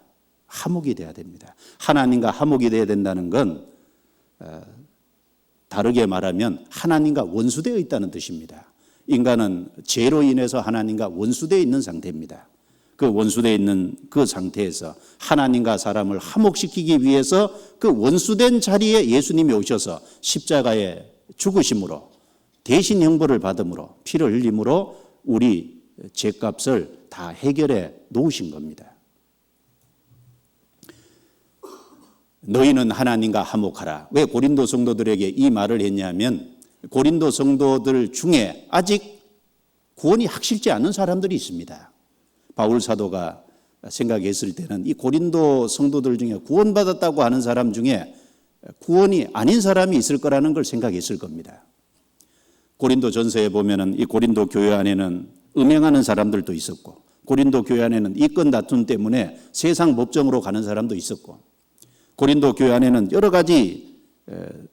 화목이 돼야 됩니다. 하나님과 화목이 돼야 된다는 건 다르게 말하면 하나님과 원수되어 있다는 뜻입니다. 인간은 죄로 인해서 하나님과 원수되어 있는 상태입니다. 그 원수되어 있는 그 상태에서 하나님과 사람을 화목시키기 위해서 그 원수된 자리에 예수님이 오셔서 십자가에 죽으심으로 대신 형벌을 받음으로 피를 흘림으로 우리 죄값을 다 해결해 놓으신 겁니다. 너희는 하나님과 화목하라. 왜 고린도 성도들에게 이 말을 했냐면 고린도 성도들 중에 아직 구원이 확실치 않은 사람들이 있습니다. 바울 사도가 생각했을 때는 이 고린도 성도들 중에 구원받았다고 하는 사람 중에 구원이 아닌 사람이 있을 거라는 걸 생각했을 겁니다. 고린도 전서에 보면은 이 고린도 교회 안에는 음행하는 사람들도 있었고 고린도 교회 안에는 이권 다툼 때문에 세상 법정으로 가는 사람도 있었고 고린도 교회 안에는 여러 가지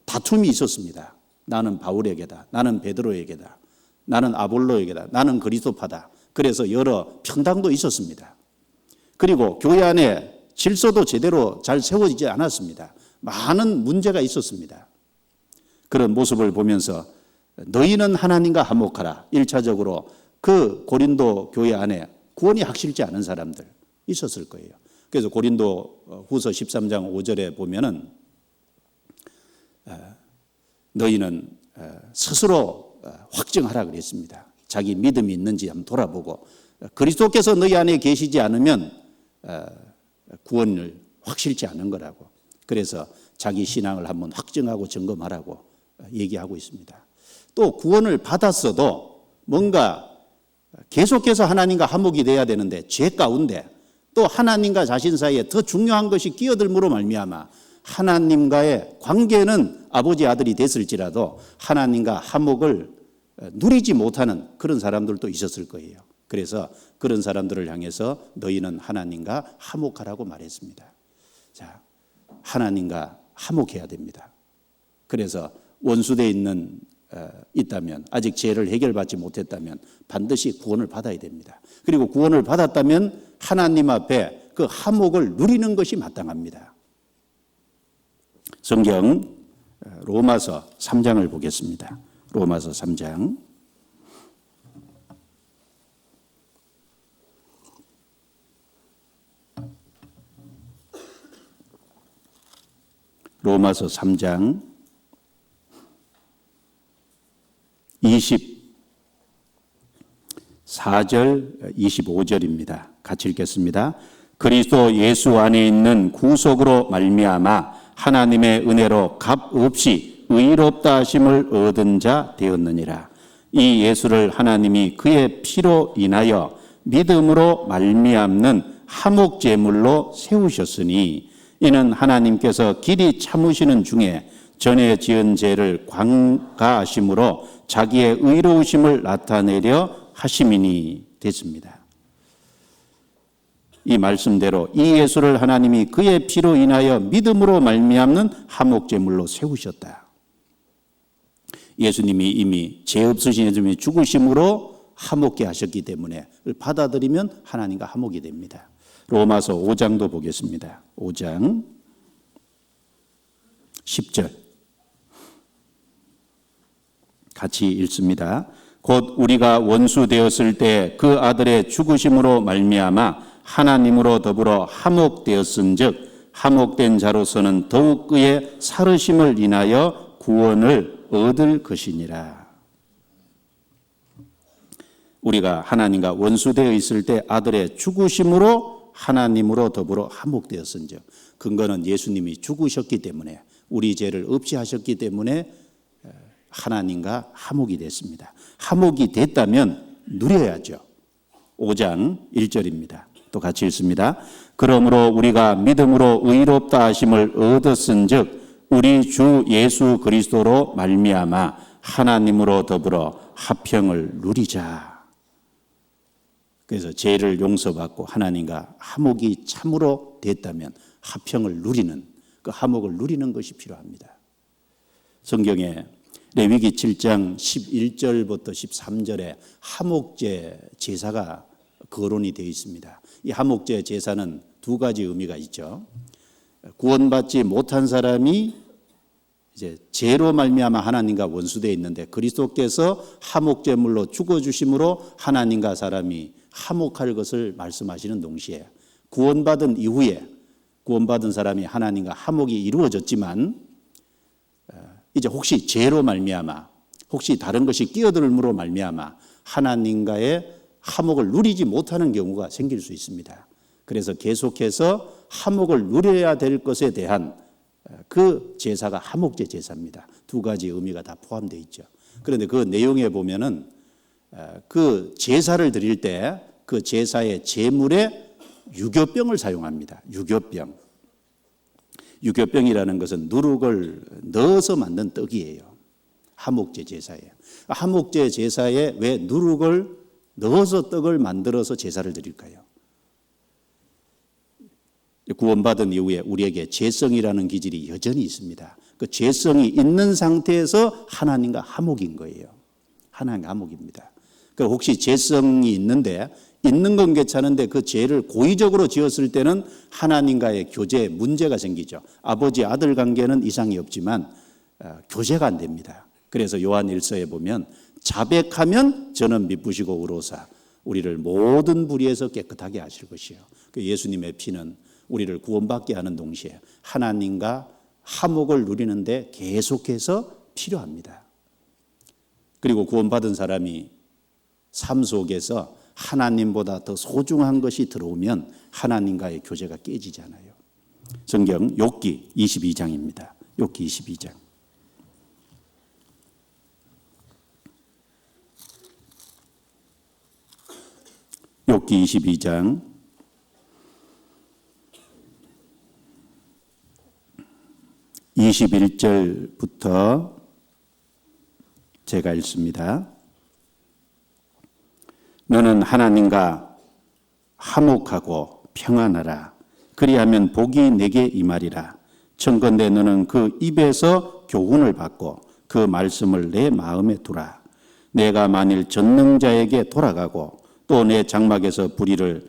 다툼이 있었습니다. 나는 바울에게다. 나는 베드로에게다. 나는 아볼로에게다. 나는 그리스도파다. 그래서 여러 평당도 있었습니다. 그리고 교회 안에 질서도 제대로 잘 세워지지 않았습니다. 많은 문제가 있었습니다. 그런 모습을 보면서 너희는 하나님과 화목하라. 1차적으로 그 고린도 교회 안에 구원이 확실치 않은 사람들 있었을 거예요. 그래서 고린도 후서 13장 5절에 보면은 너희는 스스로 확증하라 그랬습니다. 자기 믿음이 있는지 한번 돌아보고 그리스도께서 너희 안에 계시지 않으면 구원을 확실치 않은 거라고. 그래서 자기 신앙을 한번 확증하고 점검하라고 얘기하고 있습니다. 또 구원을 받았어도 뭔가 계속해서 하나님과 화목이 돼야 되는데 죄 가운데 또 하나님과 자신 사이에 더 중요한 것이 끼어들므로 말미암아 하나님과의 관계는 아버지 아들이 됐을지라도 하나님과 화목을 누리지 못하는 그런 사람들도 있었을 거예요. 그래서 그런 사람들을 향해서 너희는 하나님과 화목하라고 말했습니다. 자, 하나님과 화목해야 됩니다. 그래서 원수되어 있다면 아직 죄를 해결받지 못했다면 반드시 구원을 받아야 됩니다. 그리고 구원을 받았다면 하나님 앞에 그 화목을 누리는 것이 마땅합니다. 성경 로마서 3장을 보겠습니다. 로마서 3장. 로마서 3장 24절 25절입니다. 같이 읽겠습니다. 그리스도 예수 안에 있는 구속으로 말미암아 하나님의 은혜로 값없이 의롭다 하심을 얻은 자 되었느니라. 이 예수를 하나님이 그의 피로 인하여 믿음으로 말미암는 화목 제물로 세우셨으니 이는 하나님께서 길이 참으시는 중에 전에 지은 죄를 광가하심으로 자기의 의로우심을 나타내려 하심이니 됐습니다. 이 말씀대로 이 예수를 하나님이 그의 피로 인하여 믿음으로 말미암는 화목제물로 세우셨다. 예수님이 이미 죄 없으신 예수님이 죽으심으로 화목케 하셨기 때문에 받아들이면 하나님과 화목이 됩니다. 로마서 5장도 보겠습니다. 5장 10절 같이 읽습니다. 곧 우리가 원수 되었을 때 그 아들의 죽으심으로 말미암아 하나님으로 더불어 화목되었은즉 화목된 자로서는 더욱 그의 살으심을 인하여 구원을 얻을 것이니라. 우리가 하나님과 원수되어 있을 때 아들의 죽으심으로 하나님으로 더불어 화목되었은즉 근거는 예수님이 죽으셨기 때문에 우리 죄를 없이 하셨기 때문에 하나님과 화목이 됐습니다. 화목이 됐다면 누려야죠. 5장 1절입니다. 또 같이 읽습니다. 그러므로 우리가 믿음으로 의롭다 하심을 얻었은즉 우리 주 예수 그리스도로 말미암아 하나님으로 더불어 화평을 누리자. 그래서 죄를 용서받고 하나님과 화목이 참으로 됐다면 화평을 누리는 그 화목을 누리는 것이 필요합니다. 성경에 레위기 7장 11절부터 13절에 화목제 제사가 거론이 되어 있습니다. 이 화목제 제사는 두 가지 의미가 있죠. 구원받지 못한 사람이 이제 죄로 말미암아 하나님과 원수되어 있는데 그리스도께서 화목제물로 죽어주심으로 하나님과 사람이 화목할 것을 말씀하시는 동시에 구원받은 이후에 구원받은 사람이 하나님과 화목이 이루어졌지만 이제 혹시 죄로 말미암아 혹시 다른 것이 끼어들므로 말미암아 하나님과의 화목을 누리지 못하는 경우가 생길 수 있습니다. 그래서 계속해서 화목을 누려야 될 것에 대한 그 제사가 화목제 제사입니다. 두 가지 의미가 다 포함되어 있죠. 그런데 그 내용에 보면은 그 제사를 드릴 때 그 제사의 제물에 유교병을 사용합니다. 유교병. 유교병이라는 것은 누룩을 넣어서 만든 떡이에요. 화목제 제사예요. 화목제 제사에 왜 누룩을 넣어서 떡을 만들어서 제사를 드릴까요? 구원받은 이후에 우리에게 죄성이라는 기질이 여전히 있습니다. 그 죄성이 있는 상태에서 하나님과 화목인 거예요. 하나님과 화목입니다. 그럼 혹시 죄성이 있는데 있는 건 괜찮은데 그 죄를 고의적으로 지었을 때는 하나님과의 교제에 문제가 생기죠. 아버지 아들 관계는 이상이 없지만 교제가 안 됩니다. 그래서 요한 1서에 보면 자백하면 저는 미쁘시고 의로사 우리를 모든 불의에서 깨끗하게 하실 것이요. 그 예수님의 피는 우리를 구원받게 하는 동시에 하나님과 화목을 누리는데 계속해서 필요합니다. 그리고 구원받은 사람이 삶 속에서 하나님보다 더 소중한 것이 들어오면 하나님과의 교제가 깨지잖아요. 성경 욥기 22장입니다. 욥기 22장. 욥기 22장 21절부터 제가 읽습니다. 너는 하나님과 화목하고 평안하라. 그리하면 복이 내게 임하리라. 청컨대 너는 그 입에서 교훈을 받고 그 말씀을 내 마음에 두라. 내가 만일 전능자에게 돌아가고 또 내 장막에서 불의를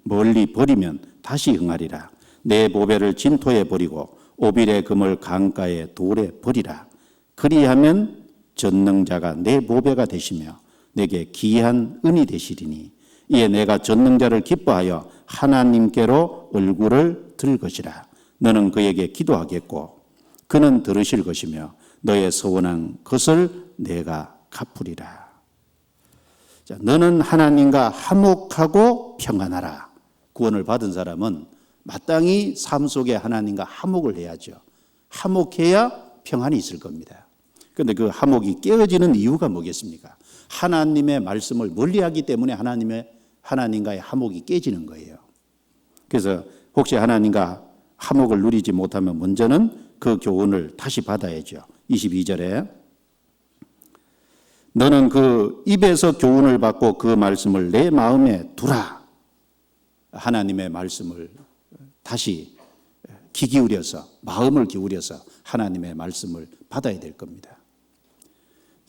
멀리 버리면 다시 응하리라. 내 보배를 진토에 버리고 오빌의 금을 강가에 돌에 버리라. 그리하면 전능자가 내 보배가 되시며 내게 귀한 은이 되시리니 이에 내가 전능자를 기뻐하여 하나님께로 얼굴을 들 것이라. 너는 그에게 기도하겠고 그는 들으실 것이며 너의 서원한 것을 내가 갚으리라. 자, 너는 하나님과 화목하고 평안하라. 구원을 받은 사람은 마땅히 삶 속에 하나님과 화목을 해야죠. 화목해야 평안이 있을 겁니다. 그런데 그 화목이 깨어지는 이유가 뭐겠습니까? 하나님의 말씀을 멀리하기 때문에 하나님과의 화목이 깨지는 거예요. 그래서 혹시 하나님과 화목을 누리지 못하면 먼저는 그 교훈을 다시 받아야죠. 22절에 너는 그 입에서 교훈을 받고 그 말씀을 내 마음에 두라. 하나님의 말씀을 다시 귀 기울여서 마음을 기울여서 하나님의 말씀을 받아야 될 겁니다.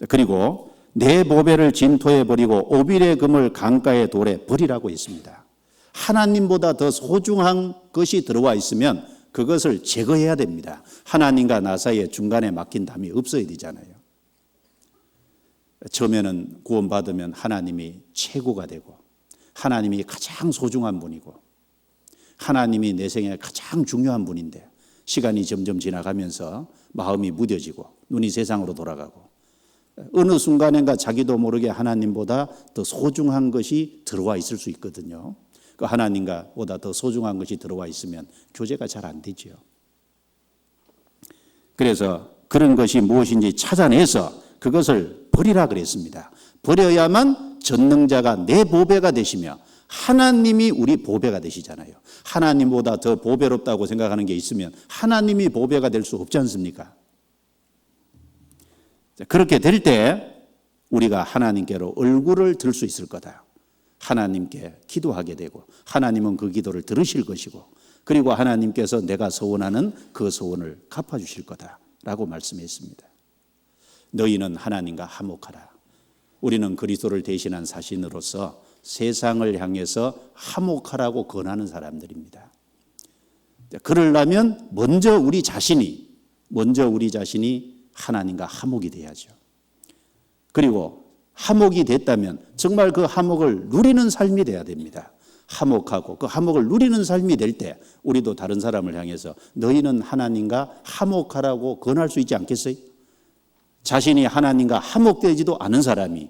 그리고 내 보배를 진토에 버리고 오빌의 금을 강가의 돌에 버리라고 했습니다. 하나님보다 더 소중한 것이 들어와 있으면 그것을 제거해야 됩니다. 하나님과 나 사이에 중간에 막힌 담이 없어야 되잖아요. 처음에는 구원받으면 하나님이 최고가 되고 하나님이 가장 소중한 분이고 하나님이 내 생에 가장 중요한 분인데 시간이 점점 지나가면서 마음이 무뎌지고 눈이 세상으로 돌아가고 어느 순간인가 자기도 모르게 하나님보다 더 소중한 것이 들어와 있을 수 있거든요. 그 하나님과 보다 더 소중한 것이 들어와 있으면 교제가 잘 안 되죠. 그래서 그런 것이 무엇인지 찾아내서 그것을 버리라 그랬습니다. 버려야만 전능자가 내 보배가 되시며 하나님이 우리 보배가 되시잖아요. 하나님보다 더 보배롭다고 생각하는 게 있으면 하나님이 보배가 될 수 없지 않습니까? 그렇게 될 때 우리가 하나님께로 얼굴을 들 수 있을 거다. 하나님께 기도하게 되고 하나님은 그 기도를 들으실 것이고 그리고 하나님께서 내가 소원하는 그 소원을 갚아주실 거다라고 말씀했습니다. 너희는 하나님과 화목하라. 우리는 그리스도를 대신한 사신으로서 세상을 향해서 화목하라고 권하는 사람들입니다. 그러려면 먼저 우리 자신이 하나님과 화목이 돼야죠. 그리고 화목이 됐다면 정말 그 화목을 누리는 삶이 돼야 됩니다. 화목하고 그 화목을 누리는 삶이 될 때 우리도 다른 사람을 향해서 너희는 하나님과 화목하라고 권할 수 있지 않겠어요? 자신이 하나님과 화목되지도 않은 사람이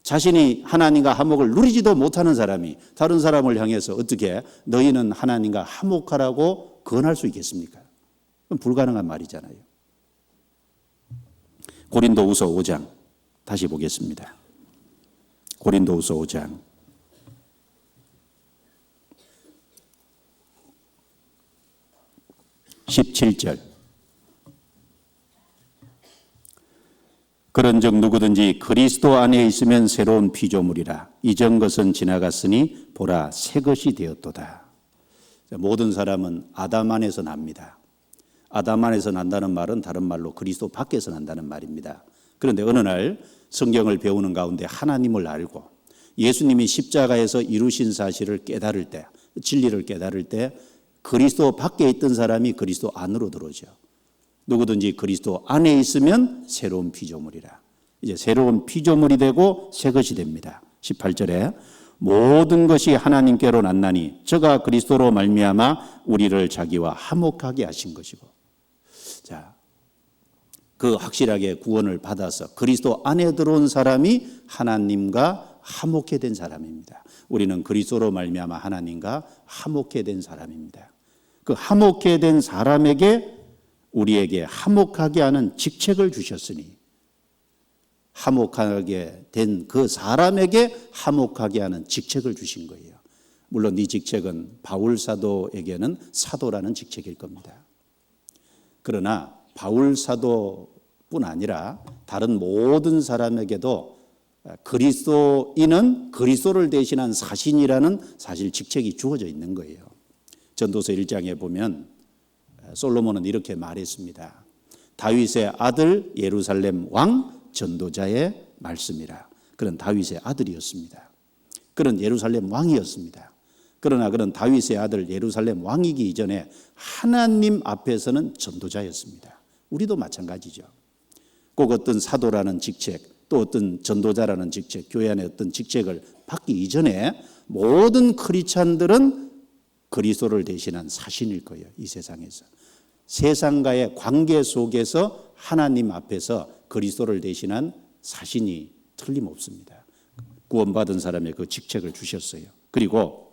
자신이 하나님과 화목을 누리지도 못하는 사람이 다른 사람을 향해서 어떻게 너희는 하나님과 화목하라고 권할 수 있겠습니까? 그건 불가능한 말이잖아요. 고린도후서 5장 다시 보겠습니다. 고린도후서 5장 17절 그런즉 누구든지 그리스도 안에 있으면 새로운 피조물이라. 이전 것은 지나갔으니 보라 새 것이 되었도다. 모든 사람은 아담 안에서 납니다. 아담 안에서 난다는 말은 다른 말로 그리스도 밖에서 난다는 말입니다. 그런데 어느 날 성경을 배우는 가운데 하나님을 알고 예수님이 십자가에서 이루신 사실을 깨달을 때, 진리를 깨달을 때 그리스도 밖에 있던 사람이 그리스도 안으로 들어오죠. 누구든지 그리스도 안에 있으면 새로운 피조물이라. 이제 새로운 피조물이 되고 새 것이 됩니다. 18절에 모든 것이 하나님께로 났나니 저가 그리스도로 말미암아 우리를 자기와 화목하게 하신 것이고. 자, 그 확실하게 구원을 받아서 그리스도 안에 들어온 사람이 하나님과 화목해 된 사람입니다. 우리는 그리스도로 말미암아 하나님과 화목해 된 사람입니다. 그 화목해 된 사람에게 우리에게 화목하게 하는 직책을 주셨으니 화목하게 된 그 사람에게 화목하게 하는 직책을 주신 거예요. 물론 이 직책은 바울 사도에게는 사도라는 직책일 겁니다. 그러나 바울 사도뿐 아니라 다른 모든 사람에게도 그리스도인은 그리스도를 대신한 사신이라는 사실 직책이 주어져 있는 거예요. 전도서 1장에 보면 솔로몬은 이렇게 말했습니다. 다윗의 아들 예루살렘 왕 전도자의 말씀이라. 그런 다윗의 아들이었습니다. 그런 예루살렘 왕이었습니다. 그러나 그런 다윗의 아들 예루살렘 왕이기 이전에 하나님 앞에서는 전도자였습니다. 우리도 마찬가지죠. 꼭 어떤 사도라는 직책, 또 어떤 전도자라는 직책, 교회 안에 어떤 직책을 받기 이전에 모든 크리스찬들은 그리스도를 대신한 사신일 거예요. 이 세상에서. 세상과의 관계 속에서 하나님 앞에서 그리스도를 대신한 사신이 틀림없습니다. 구원받은 사람의 그 직책을 주셨어요. 그리고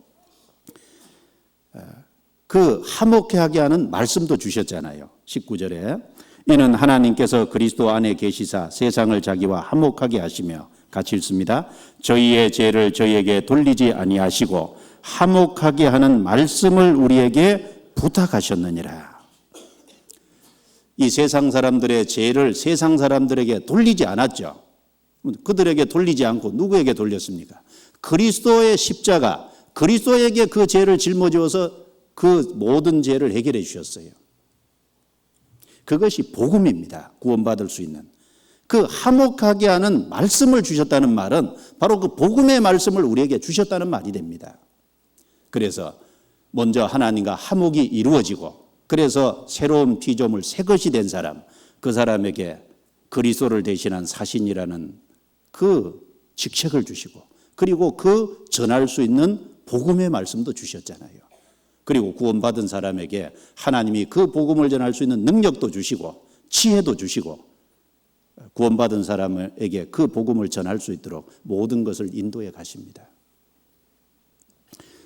그 화목하게 하는 말씀도 주셨잖아요. 19절에 이는 하나님께서 그리스도 안에 계시사 세상을 자기와 화목하게 하시며, 같이 읽습니다. 저희의 죄를 저희에게 돌리지 아니하시고 화목하게 하는 말씀을 우리에게 부탁하셨느니라. 이 세상 사람들의 죄를 세상 사람들에게 돌리지 않았죠. 그들에게 돌리지 않고 누구에게 돌렸습니까? 그리스도의 십자가, 그리스도에게 그 죄를 짊어지어서 그 모든 죄를 해결해 주셨어요. 그것이 복음입니다. 구원받을 수 있는. 그 화목하게 하는 말씀을 주셨다는 말은 바로 그 복음의 말씀을 우리에게 주셨다는 말이 됩니다. 그래서 먼저 하나님과 화목이 이루어지고, 그래서 새로운 피조물 새 것이 된 사람, 그 사람에게 그리스도를 대신한 사신이라는 그 직책을 주시고, 그리고 그 전할 수 있는 복음의 말씀도 주셨잖아요. 그리고 구원받은 사람에게 하나님이 그 복음을 전할 수 있는 능력도 주시고 지혜도 주시고 구원받은 사람에게 그 복음을 전할 수 있도록 모든 것을 인도해 가십니다.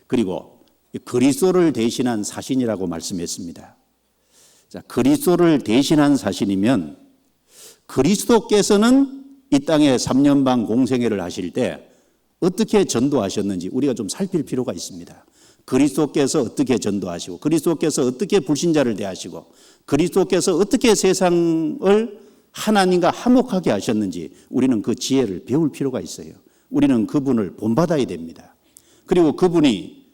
그리고 그리스도를 대신한 사신이라고 말씀했습니다. 자, 그리스도를 대신한 사신이면 그리스도께서는 이 땅에 3년 반 공생애를 하실 때 어떻게 전도하셨는지 우리가 좀 살필 필요가 있습니다. 그리스도께서 어떻게 전도하시고, 그리스도께서 어떻게 불신자를 대하시고, 그리스도께서 어떻게 세상을 하나님과 화목하게 하셨는지 우리는 그 지혜를 배울 필요가 있어요. 우리는 그분을 본받아야 됩니다. 그리고 그분이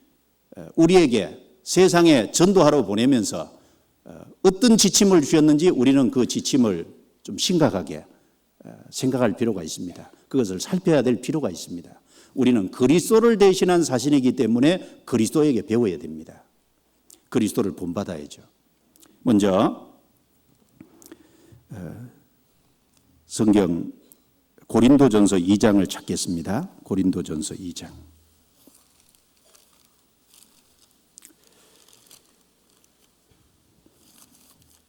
우리에게 세상에 전도하러 보내면서 어떤 지침을 주셨는지 우리는 그 지침을 좀 심각하게 생각할 필요가 있습니다. 그것을 살펴야 될 필요가 있습니다. 우리는 그리스도를 대신한 사신이기 때문에 그리스도에게 배워야 됩니다. 그리스도를 본받아야죠. 먼저 성경 고린도전서 2장을 찾겠습니다. 고린도전서 2장.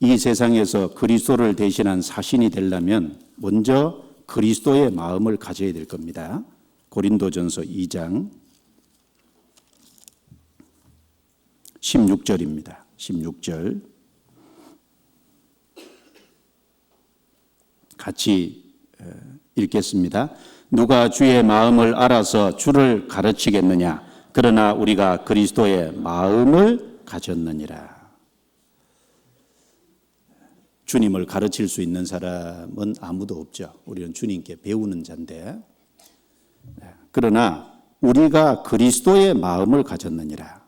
이 세상에서 그리스도를 대신한 사신이 되려면 먼저 그리스도의 마음을 가져야 될 겁니다. 고린도전서 2장 16절입니다. 16절 같이 읽겠습니다. 누가 주의 마음을 알아서 주를 가르치겠느냐? 그러나 우리가 그리스도의 마음을 가졌느니라. 주님을 가르칠 수 있는 사람은 아무도 없죠. 우리는 주님께 배우는 자인데, 그러나 우리가 그리스도의 마음을 가졌느니라.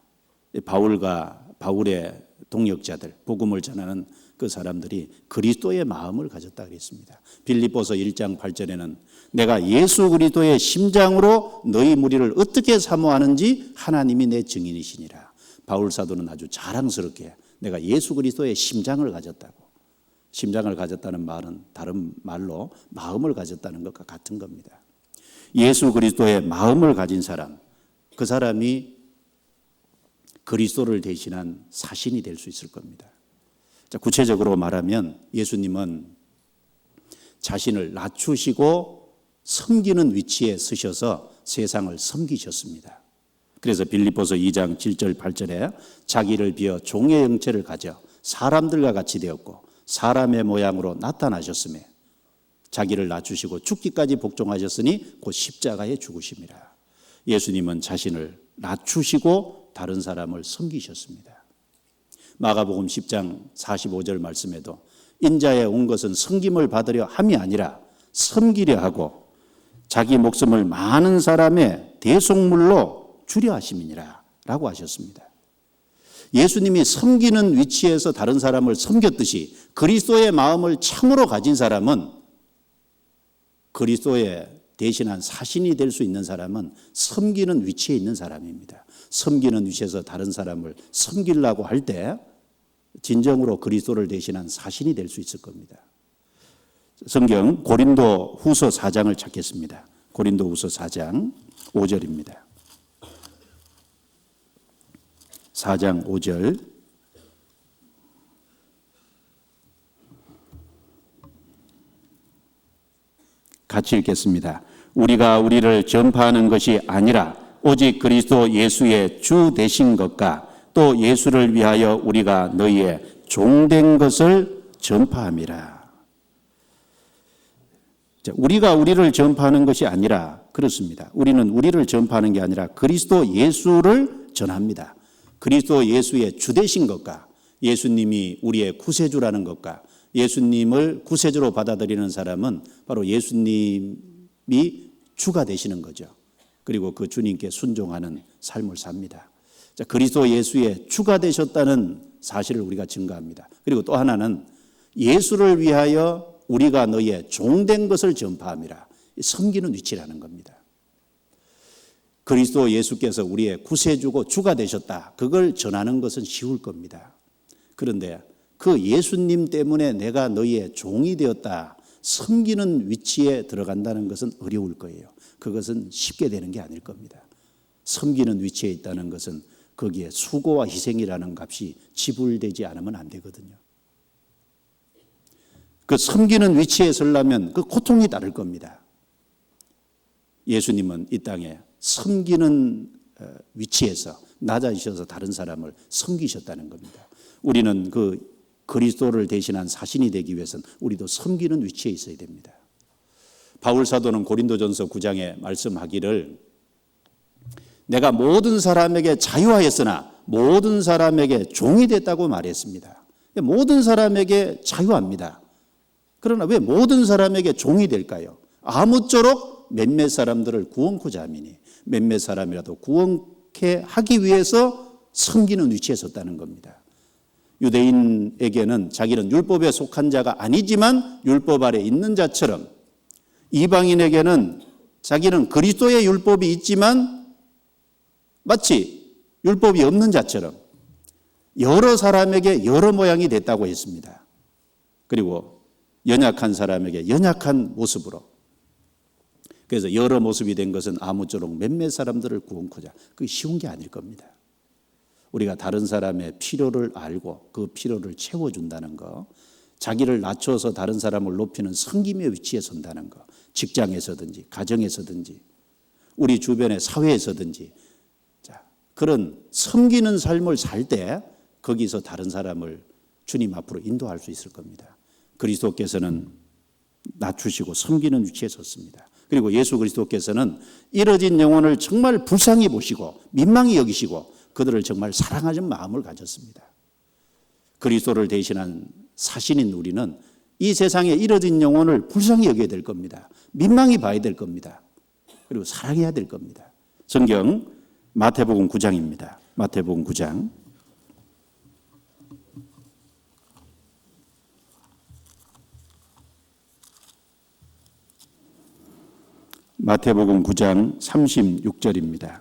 바울의 동역자들, 복음을 전하는 그 사람들이 그리스도의 마음을 가졌다 그랬습니다. 빌립보서 1장 8절에는 내가 예수 그리스도의 심장으로 너희 무리를 어떻게 사모하는지 하나님이 내 증인이시니라. 바울 사도는 아주 자랑스럽게 내가 예수 그리스도의 심장을 가졌다고. 심장을 가졌다는 말은 다른 말로 마음을 가졌다는 것과 같은 겁니다. 예수 그리스도의 마음을 가진 사람, 그 사람이 그리스도를 대신한 사신이 될 수 있을 겁니다. 자, 구체적으로 말하면 예수님은 자신을 낮추시고 섬기는 위치에 서셔서 세상을 섬기셨습니다. 그래서 빌립보서 2장 7절 8절에 자기를 비어 종의 형체를 가져 사람들과 같이 되었고 사람의 모양으로 나타나셨으며 자기를 낮추시고 죽기까지 복종하셨으니 곧 십자가에 죽으심이라. 예수님은 자신을 낮추시고 다른 사람을 섬기셨습니다. 마가복음 10장 45절 말씀에도 인자에 온 것은 섬김을 받으려 함이 아니라 섬기려 하고 자기 목숨을 많은 사람의 대속물로 주려 하심이니라 라고 하셨습니다. 예수님이 섬기는 위치에서 다른 사람을 섬겼듯이 그리스도의 마음을 참으로 가진 사람은, 그리스도의 대신한 사신이 될 수 있는 사람은 섬기는 위치에 있는 사람입니다. 섬기는 위치에서 다른 사람을 섬기려고 할 때 진정으로 그리스도를 대신한 사신이 될 수 있을 겁니다. 성경 고린도 후서 4장을 찾겠습니다. 고린도 후서 4장 5절입니다. 4장 5절. 같이 읽겠습니다. 우리가 우리를 전파하는 것이 아니라 오직 그리스도 예수의 주 되신 것과 또 예수를 위하여 우리가 너희의 종된 것을 전파함이라. 자, 우리가 우리를 전파하는 것이 아니라, 그렇습니다. 우리는 우리를 전파하는 게 아니라 그리스도 예수를 전합니다. 그리스도 예수의 주 되신 것과 예수님이 우리의 구세주라는 것과 예수님을 구세주로 받아들이는 사람은 바로 예수님이 주가 되시는 거죠. 그리고 그 주님께 순종하는 삶을 삽니다. 자, 그리스도 예수의 주가 되셨다는 사실을 우리가 증거합니다. 그리고 또 하나는 예수를 위하여 우리가 너희의 종된 것을 전파함이라. 섬기는 위치라는 겁니다. 그리스도 예수께서 우리의 구세주고 주가 되셨다. 그걸 전하는 것은 쉬울 겁니다. 그런데 그 예수님 때문에 내가 너희의 종이 되었다. 섬기는 위치에 들어간다는 것은 어려울 거예요. 그것은 쉽게 되는 게 아닐 겁니다. 섬기는 위치에 있다는 것은 거기에 수고와 희생이라는 값이 지불되지 않으면 안 되거든요. 그 섬기는 위치에 서려면 그 고통이 따를 겁니다. 예수님은 이 땅에 섬기는 위치에서 낮아지셔서 다른 사람을 섬기셨다는 겁니다. 우리는 그 그리스도를 대신한 사신이 되기 위해서는 우리도 섬기는 위치에 있어야 됩니다. 바울 사도는 고린도전서 9장에 말씀하기를 내가 모든 사람에게 자유하였으나 모든 사람에게 종이 됐다고 말했습니다. 모든 사람에게 자유합니다. 그러나 왜 모든 사람에게 종이 될까요? 아무쪼록 몇몇 사람들을 구원코자 함이니 몇몇 사람이라도 구원케 하기 위해서 섬기는 위치에 섰다는 겁니다. 유대인에게는 자기는 율법에 속한 자가 아니지만 율법 아래 있는 자처럼, 이방인에게는 자기는 그리스도의 율법이 있지만 마치 율법이 없는 자처럼 여러 사람에게 여러 모양이 됐다고 했습니다. 그리고 연약한 사람에게 연약한 모습으로, 그래서 여러 모습이 된 것은 아무쪼록 몇몇 사람들을 구원코자. 그게 쉬운 게 아닐 겁니다. 우리가 다른 사람의 필요를 알고 그 필요를 채워준다는 거, 자기를 낮춰서 다른 사람을 높이는 섬김의 위치에 선다는 거, 직장에서든지 가정에서든지 우리 주변의 사회에서든지, 자, 그런 섬기는 삶을 살 때 거기서 다른 사람을 주님 앞으로 인도할 수 있을 겁니다. 그리스도께서는 낮추시고 섬기는 위치에 섰습니다. 그리고 예수 그리스도께서는 이뤄진 영혼을 정말 불쌍히 보시고 민망히 여기시고 그들을 정말 사랑하는 마음을 가졌습니다. 그리스도를 대신한 사신인 우리는 이 세상에 이뤄진 영혼을 불쌍히 여겨야 될 겁니다. 민망히 봐야 될 겁니다. 그리고 사랑해야 될 겁니다. 성경 마태복음 9장입니다. 마태복음 9장. 마태복음 9장 36절입니다.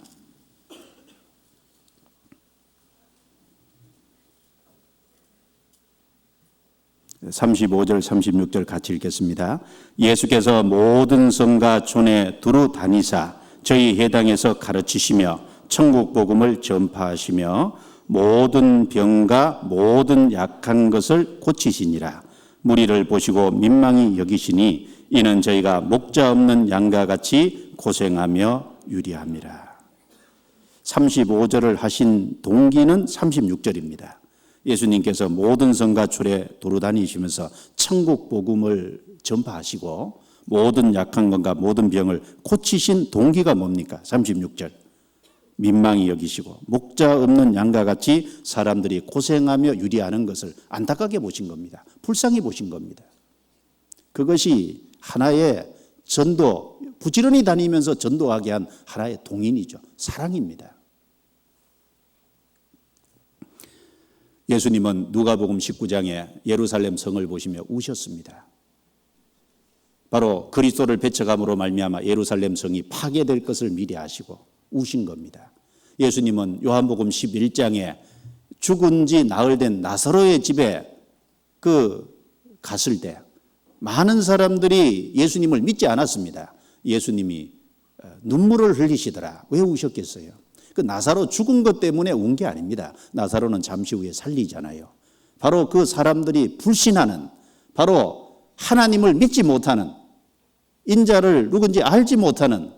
35절 36절 같이 읽겠습니다. 예수께서 모든 성과 촌에 두루 다니사 저희 회당에서 가르치시며 천국 복음을 전파하시며 모든 병과 모든 약한 것을 고치시니라. 무리를 보시고 민망히 여기시니 이는 저희가 목자 없는 양과 같이 고생하며 유리함이라. 35절을 하신 동기는 36절입니다. 예수님께서 모든 성과 촌에 돌아다니시면서 천국 복음을 전파하시고 모든 약한 것과 모든 병을 고치신 동기가 뭡니까? 36절. 민망히 여기시고 목자 없는 양과 같이 사람들이 고생하며 유리하는 것을 안타깝게 보신 겁니다. 불쌍히 보신 겁니다. 그것이 하나의 전도, 부지런히 다니면서 전도하게 한 하나의 동인이죠. 사랑입니다. 예수님은 누가복음 19장에 예루살렘 성을 보시며 우셨습니다. 바로 그리스도를 배척함으로 말미암아 예루살렘 성이 파괴될 것을 미리 아시고 우신 겁니다. 예수님은 요한복음 11장에 죽은 지 나흘 된 나사로의 집에 갔을 때 많은 사람들이 예수님을 믿지 않았습니다. 예수님이 눈물을 흘리시더라. 왜 우셨겠어요? 그 나사로 죽은 것 때문에 운 게 아닙니다. 나사로는 잠시 후에 살리잖아요. 바로 그 사람들이 불신하는, 바로 하나님을 믿지 못하는, 인자를 누군지 알지 못하는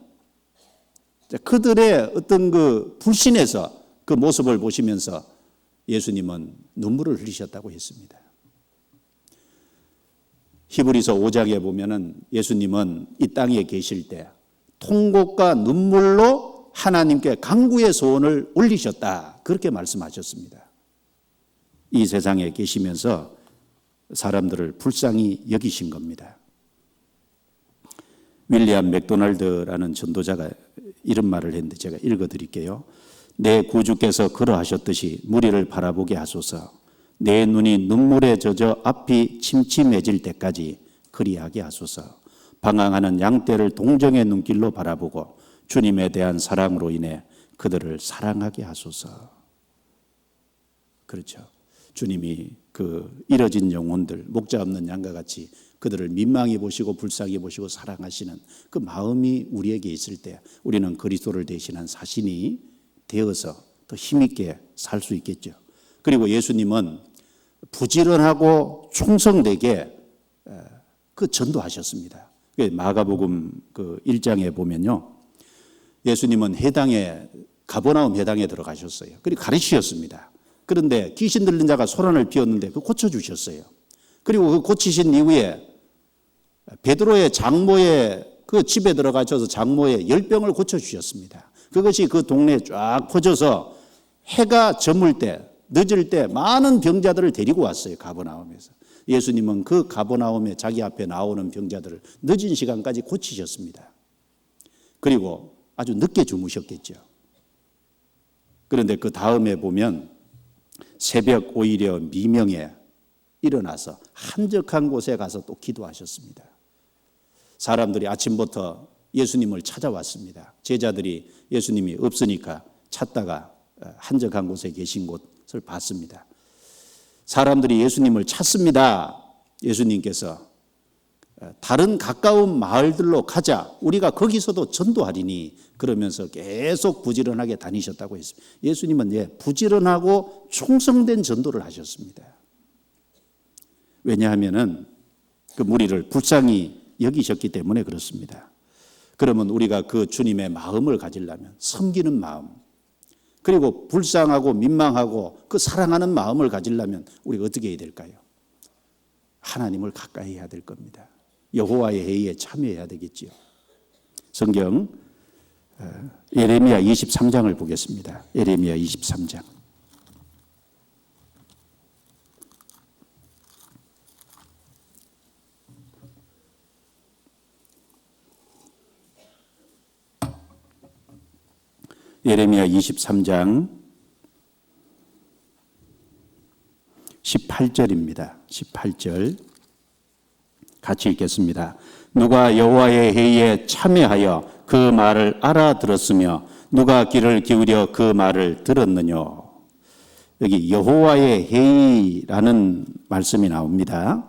그들의 어떤 그 불신에서 그 모습을 보시면서 예수님은 눈물을 흘리셨다고 했습니다. 히브리서 5장에 보면은 예수님은 이 땅에 계실 때 통곡과 눈물로 하나님께 간구의 소원을 올리셨다. 그렇게 말씀하셨습니다. 이 세상에 계시면서 사람들을 불쌍히 여기신 겁니다. 윌리엄 맥도날드라는 전도자가 이런 말을 했는데 제가 읽어드릴게요. 내 구주께서 그러하셨듯이 무리를 바라보게 하소서. 내 눈이 눈물에 젖어 앞이 침침해질 때까지 그리하게 하소서. 방황하는 양떼를 동정의 눈길로 바라보고 주님에 대한 사랑으로 인해 그들을 사랑하게 하소서. 그렇죠. 주님이 그 잃어진 영혼들, 목자 없는 양과 같이 그들을 민망히 보시고 불쌍히 보시고 사랑하시는 그 마음이 우리에게 있을 때 우리는 그리스도를 대신한 사신이 되어서 더 힘있게 살 수 있겠죠. 그리고 예수님은 부지런하고 충성되게 그 전도하셨습니다. 마가복음 그 1장에 보면요. 예수님은 해당에, 가버나움 해당에 들어가셨어요. 그리고 가르치셨습니다. 그런데 귀신 들린 자가 소란을 피웠는데 그 고쳐주셨어요. 그리고 그 고치신 이후에 베드로의 장모의 그 집에 들어가셔서 장모의 열병을 고쳐주셨습니다. 그것이 그 동네에 쫙 퍼져서 해가 저물 때, 늦을 때 많은 병자들을 데리고 왔어요. 가버나움에서. 예수님은 그 가버나움에 자기 앞에 나오는 병자들을 늦은 시간까지 고치셨습니다. 그리고 아주 늦게 주무셨겠죠. 그런데 그 다음에 보면 새벽 오히려 미명에 일어나서 한적한 곳에 가서 또 기도하셨습니다. 사람들이 아침부터 예수님을 찾아왔습니다. 제자들이 예수님이 없으니까 찾다가 한적한 곳에 계신 곳을 봤습니다. 사람들이 예수님을 찾습니다. 예수님께서 다른 가까운 마을들로 가자. 우리가 거기서도 전도하리니 그러면서 계속 부지런하게 다니셨다고 했습니다. 예수님은 부지런하고 충성된 전도를 하셨습니다. 왜냐하면은 그 무리를 불쌍히 여기셨기 때문에 그렇습니다. 그러면 우리가 그 주님의 마음을 가지려면 섬기는 마음, 그리고 불쌍하고 민망하고 그 사랑하는 마음을 가지려면 우리가 어떻게 해야 될까요? 하나님을 가까이 해야 될 겁니다. 여호와의 회의에 참여해야 되겠지요. 성경 예레미야 23장을 보겠습니다. 예레미야 23장. 예레미야 23장 18절입니다. 18절 같이 읽겠습니다. 누가 여호와의 회의에 참여하여 그 말을 알아들었으며 누가 귀를 기울여 그 말을 들었느뇨. 여기 여호와의 회의라는 말씀이 나옵니다.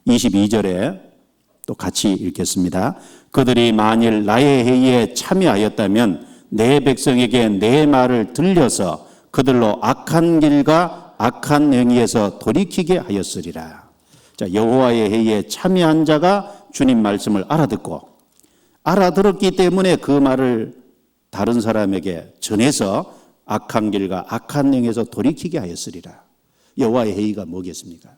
22절에 또 같이 읽겠습니다. 그들이 만일 나의 회의에 참여하였다면 내 백성에게 내 말을 들려서 그들로 악한 길과 악한 행위에서 돌이키게 하였으리라. 자, 여호와의 회의에 참여한 자가 주님 말씀을 알아들었기 때문에 그 말을 다른 사람에게 전해서 악한 길과 악한 행위에서 돌이키게 하였으리라. 여호와의 회의가 뭐겠습니까?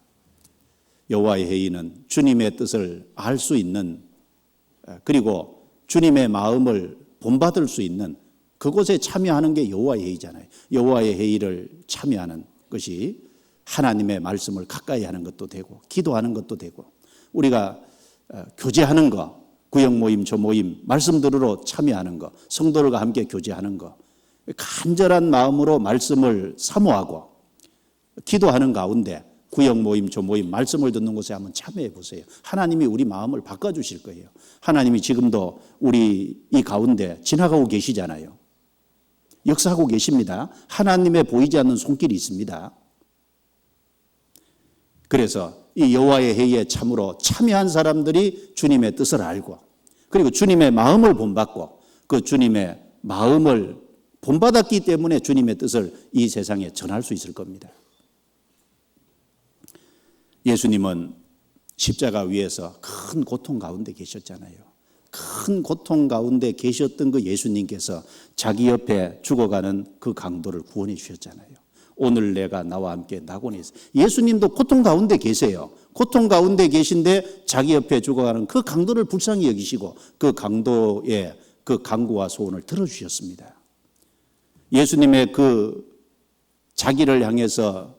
여호와의 회의는 주님의 뜻을 알 수 있는, 그리고 주님의 마음을 본받을 수 있는 그곳에 참여하는 게 여호와의 회의잖아요. 여호와의 회의를 참여하는 것이 하나님의 말씀을 가까이 하는 것도 되고 기도하는 것도 되고 우리가 교제하는 거, 구역 모임, 조 모임, 말씀 들으러 참여하는 거, 성도들과 함께 교제하는 거, 간절한 마음으로 말씀을 사모하고 기도하는 가운데 구역 모임, 조 모임, 말씀을 듣는 곳에 한번 참여해 보세요. 하나님이 우리 마음을 바꿔주실 거예요. 하나님이 지금도 우리 이 가운데 지나가고 계시잖아요. 역사하고 계십니다. 하나님의 보이지 않는 손길이 있습니다. 그래서 이 여호와의 회의에 참으로 참여한 사람들이 주님의 뜻을 알고 그리고 주님의 마음을 본받고 그 주님의 마음을 본받았기 때문에 주님의 뜻을 이 세상에 전할 수 있을 겁니다. 예수님은 십자가 위에서 큰 고통 가운데 계셨잖아요. 큰 고통 가운데 계셨던 그 예수님께서 자기 옆에 죽어가는 그 강도를 구원해 주셨잖아요. 오늘 내가 나와 함께 낙원에 있어. 예수님도 고통 가운데 계세요. 고통 가운데 계신데 자기 옆에 죽어가는 그 강도를 불쌍히 여기시고 그 강도의 그 간구와 소원을 들어주셨습니다. 예수님의 그 자기를 향해서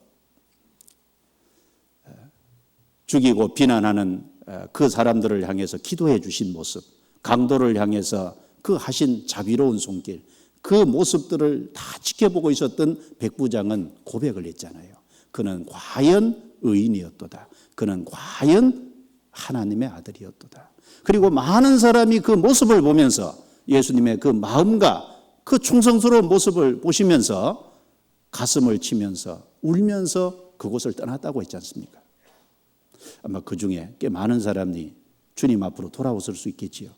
죽이고 비난하는 그 사람들을 향해서 기도해 주신 모습, 강도를 향해서 그 하신 자비로운 손길, 그 모습들을 다 지켜보고 있었던 백부장은 고백을 했잖아요. 그는 과연 의인이었도다. 그는 과연 하나님의 아들이었도다. 그리고 많은 사람이 그 모습을 보면서 예수님의 그 마음과 그 충성스러운 모습을 보시면서 가슴을 치면서 울면서 그곳을 떠났다고 했지 않습니까? 아마 그 중에 꽤 많은 사람이 주님 앞으로 돌아왔을 수 있겠지요.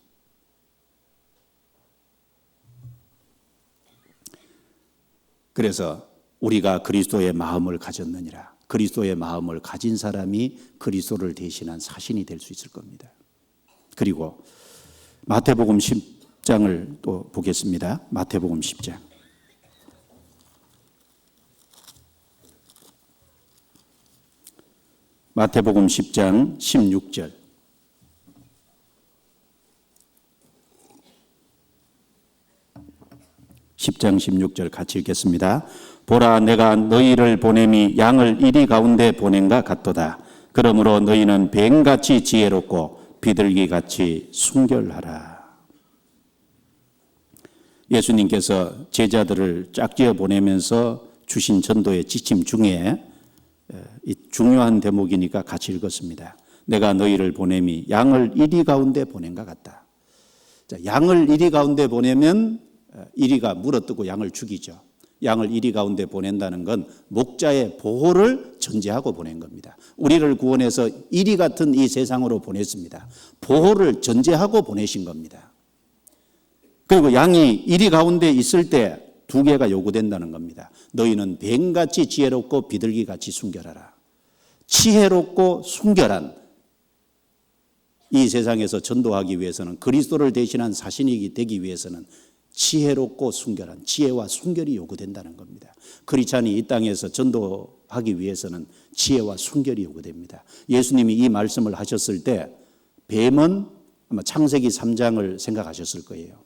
그래서 우리가 그리스도의 마음을 가졌느니라. 그리스도의 마음을 가진 사람이 그리스도를 대신한 사신이 될 수 있을 겁니다. 그리고 마태복음 10장을 또 보겠습니다. 마태복음 10장. 마태복음 10장 16절. (10장 16절) 같이 읽겠습니다. 보라, 내가 너희를 보냄이 양을 이리 가운데 보낸가 같도다. 그러므로 너희는 뱀같이 지혜롭고 비둘기같이 순결하라. 예수님께서 제자들을 짝지어 보내면서 주신 전도의 지침 중에 이 중요한 대목이니까 같이 읽었습니다. 내가 너희를 보냄이 양을 이리 가운데 보낸가 같다. 자, 양을 이리 가운데 보내면 이리가 물어뜯고 양을 죽이죠. 양을 이리 가운데 보낸다는 건 목자의 보호를 전제하고 보낸 겁니다. 우리를 구원해서 이리 같은 이 세상으로 보냈습니다. 보호를 전제하고 보내신 겁니다. 그리고 양이 이리 가운데 있을 때 두 개가 요구된다는 겁니다. 너희는 뱀같이 지혜롭고 비둘기같이 순결하라. 지혜롭고 순결한 이 세상에서 전도하기 위해서는 그리스도를 대신한 사신이 되기 위해서는 지혜롭고 순결한 지혜와 순결이 요구된다는 겁니다. 크리스찬이 이 땅에서 전도하기 위해서는 지혜와 순결이 요구됩니다. 예수님이 이 말씀을 하셨을 때 뱀은 아마 창세기 3장을 생각하셨을 거예요.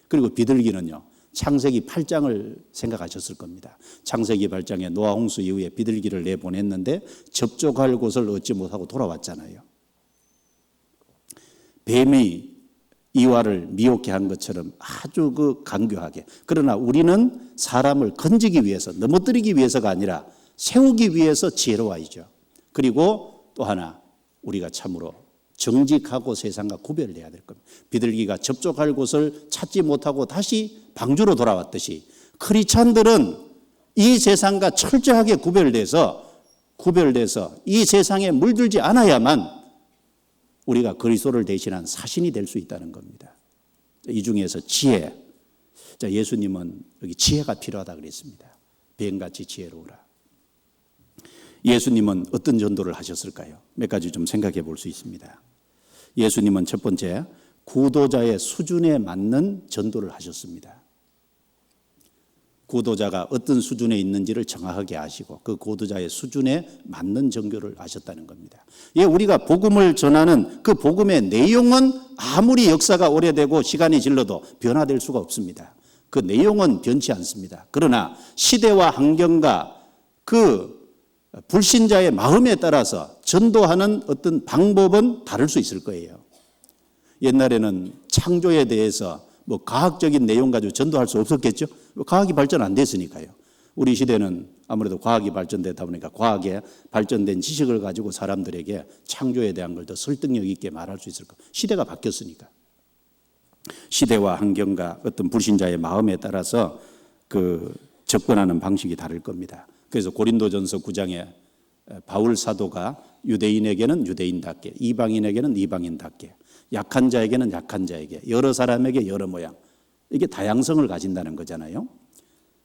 그리고 비둘기는요, 창세기 8장을 생각하셨을 겁니다. 창세기 8장에 노아 홍수 이후에 비둘기를 내보냈는데 접촉할 곳을 얻지 못하고 돌아왔잖아요. 뱀이 이와를 미혹해 한 것처럼 아주 그 간교하게. 그러나 우리는 사람을 건지기 위해서, 넘어뜨리기 위해서가 아니라 세우기 위해서 지혜로워야죠. 그리고 또 하나, 우리가 참으로 정직하고 세상과 구별을 해야 될 겁니다. 비둘기가 접촉할 곳을 찾지 못하고 다시 방주로 돌아왔듯이 크리스찬들은 이 세상과 철저하게 구별돼서 이 세상에 물들지 않아야만 우리가 그리스도를 대신한 사신이 될 수 있다는 겁니다. 이 중에서 지혜. 자, 예수님은 여기 지혜가 필요하다 그랬습니다. 뱀같이 지혜로우라. 예수님은 어떤 전도를 하셨을까요? 몇 가지 좀 생각해 볼 수 있습니다. 예수님은 첫 번째, 구도자의 수준에 맞는 전도를 하셨습니다. 구도자가 어떤 수준에 있는지를 정확하게 아시고 그 구도자의 수준에 맞는 전교를 하셨다는 겁니다. 예, 우리가 복음을 전하는 그 복음의 내용은 아무리 역사가 오래되고 시간이 질러도 변화될 수가 없습니다. 그 내용은 변치 않습니다. 그러나 시대와 환경과 그 불신자의 마음에 따라서 전도하는 어떤 방법은 다를 수 있을 거예요. 옛날에는 창조에 대해서 뭐 과학적인 내용 가지고 전도할 수 없었겠죠. 과학이 발전 안 됐으니까요. 우리 시대는 아무래도 과학이 발전되다 보니까 과학에 발전된 지식을 가지고 사람들에게 창조에 대한 걸 더 설득력 있게 말할 수 있을 거예요. 시대가 바뀌었으니까. 시대와 환경과 어떤 불신자의 마음에 따라서 그 접근하는 방식이 다를 겁니다. 그래서 고린도전서 9장에 바울 사도가 유대인에게는 유대인답게, 이방인에게는 이방인답게, 약한 자에게는 약한 자에게, 여러 사람에게 여러 모양, 이게 다양성을 가진다는 거잖아요.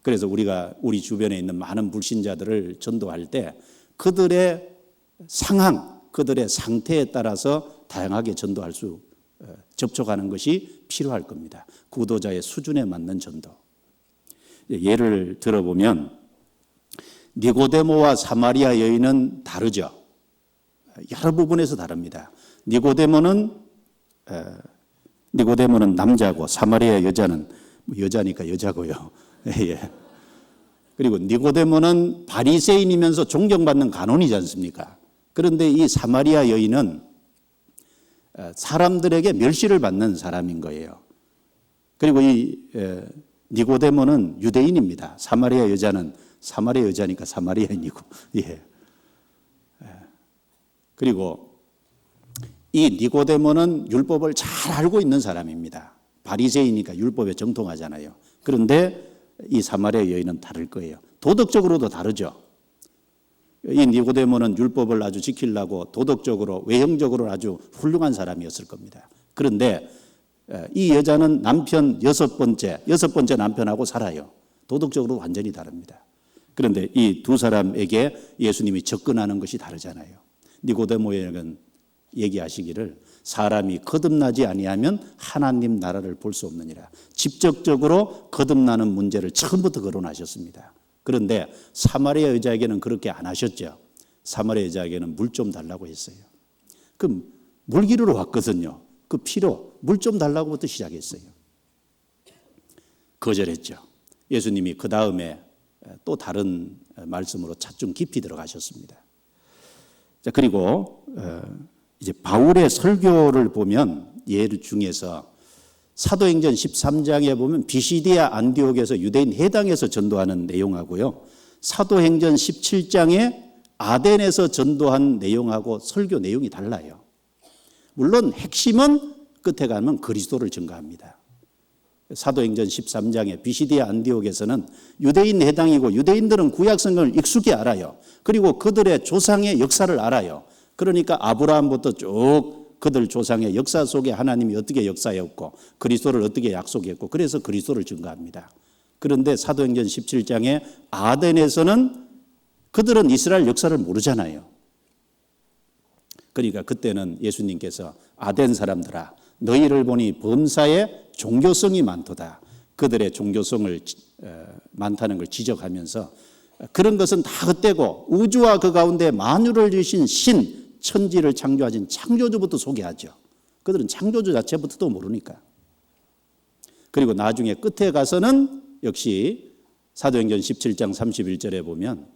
그래서 우리가 우리 주변에 있는 많은 불신자들을 전도할 때 그들의 상황, 그들의 상태에 따라서 다양하게 전도할 수, 접촉하는 것이 필요할 겁니다. 구도자의 수준에 맞는 전도. 예를 들어보면 니고데모와 사마리아 여인은 다르죠. 여러 부분에서 다릅니다. 니고데모는 남자고 사마리아 여자는 여자니까 여자고요. 예. 그리고 니고데모는 바리새인이면서 존경받는 간원이지 않습니까? 그런데 이 사마리아 여인은 사람들에게 멸시를 받는 사람인 거예요. 그리고 이 니고데모는 유대인입니다. 사마리아 여자는 사마리아 여자니까 사마리아인이고. 예. 그리고 이 니고데모는 율법을 잘 알고 있는 사람입니다. 바리새인이니까 율법에 정통하잖아요. 그런데 이 사마리아 여인은 다를 거예요. 도덕적으로도 다르죠. 이 니고데모는 율법을 아주 지키려고 도덕적으로 외형적으로 아주 훌륭한 사람이었을 겁니다. 그런데 이 여자는 남편 여섯 번째 남편하고 살아요. 도덕적으로 완전히 다릅니다. 그런데 이 두 사람에게 예수님이 접근하는 것이 다르잖아요. 니고데모에게는 얘기하시기를 사람이 거듭나지 아니하면 하나님 나라를 볼 수 없느니라. 직접적으로 거듭나는 문제를 처음부터 거론하셨습니다. 그런데 사마리아 여자에게는 그렇게 안 하셨죠. 사마리아 여자에게는 물 좀 달라고 했어요. 그 물기르러 왔거든요. 그 피로 물 좀 달라고부터 시작했어요. 거절했죠. 예수님이 그 다음에 또 다른 말씀으로 차츰 깊이 들어가셨습니다. 자, 그리고 이제 바울의 설교를 보면 예를 중에서 사도행전 13장에 보면 비시디아 안디옥에서 유대인 회당에서 전도하는 내용하고요. 사도행전 17장에 아덴에서 전도한 내용하고 설교 내용이 달라요. 물론 핵심은 끝에 가면 그리스도를 증거합니다. 사도행전 13장에 비시디아 안디옥에서는 유대인 회당이고 유대인들은 구약성경을 익숙히 알아요. 그리고 그들의 조상의 역사를 알아요. 그러니까 아브라함부터 쭉 그들 조상의 역사 속에 하나님이 어떻게 역사했고 그리스도를 어떻게 약속했고 그래서 그리스도를 증거합니다. 그런데 사도행전 17장에 아덴에서는 그들은 이스라엘 역사를 모르잖아요. 그러니까 그때는 예수님께서 아덴 사람들아 너희를 보니 범사에 종교성이 많도다. 그들의 종교성을 많다는 걸 지적하면서 그런 것은 다 헛되고 우주와 그 가운데 만유를 지으신 신 천지를 창조하신 창조주부터 소개하죠. 그들은 창조주 자체부터도 모르니까. 그리고 나중에 끝에 가서는 역시 사도행전 17장 31절에 보면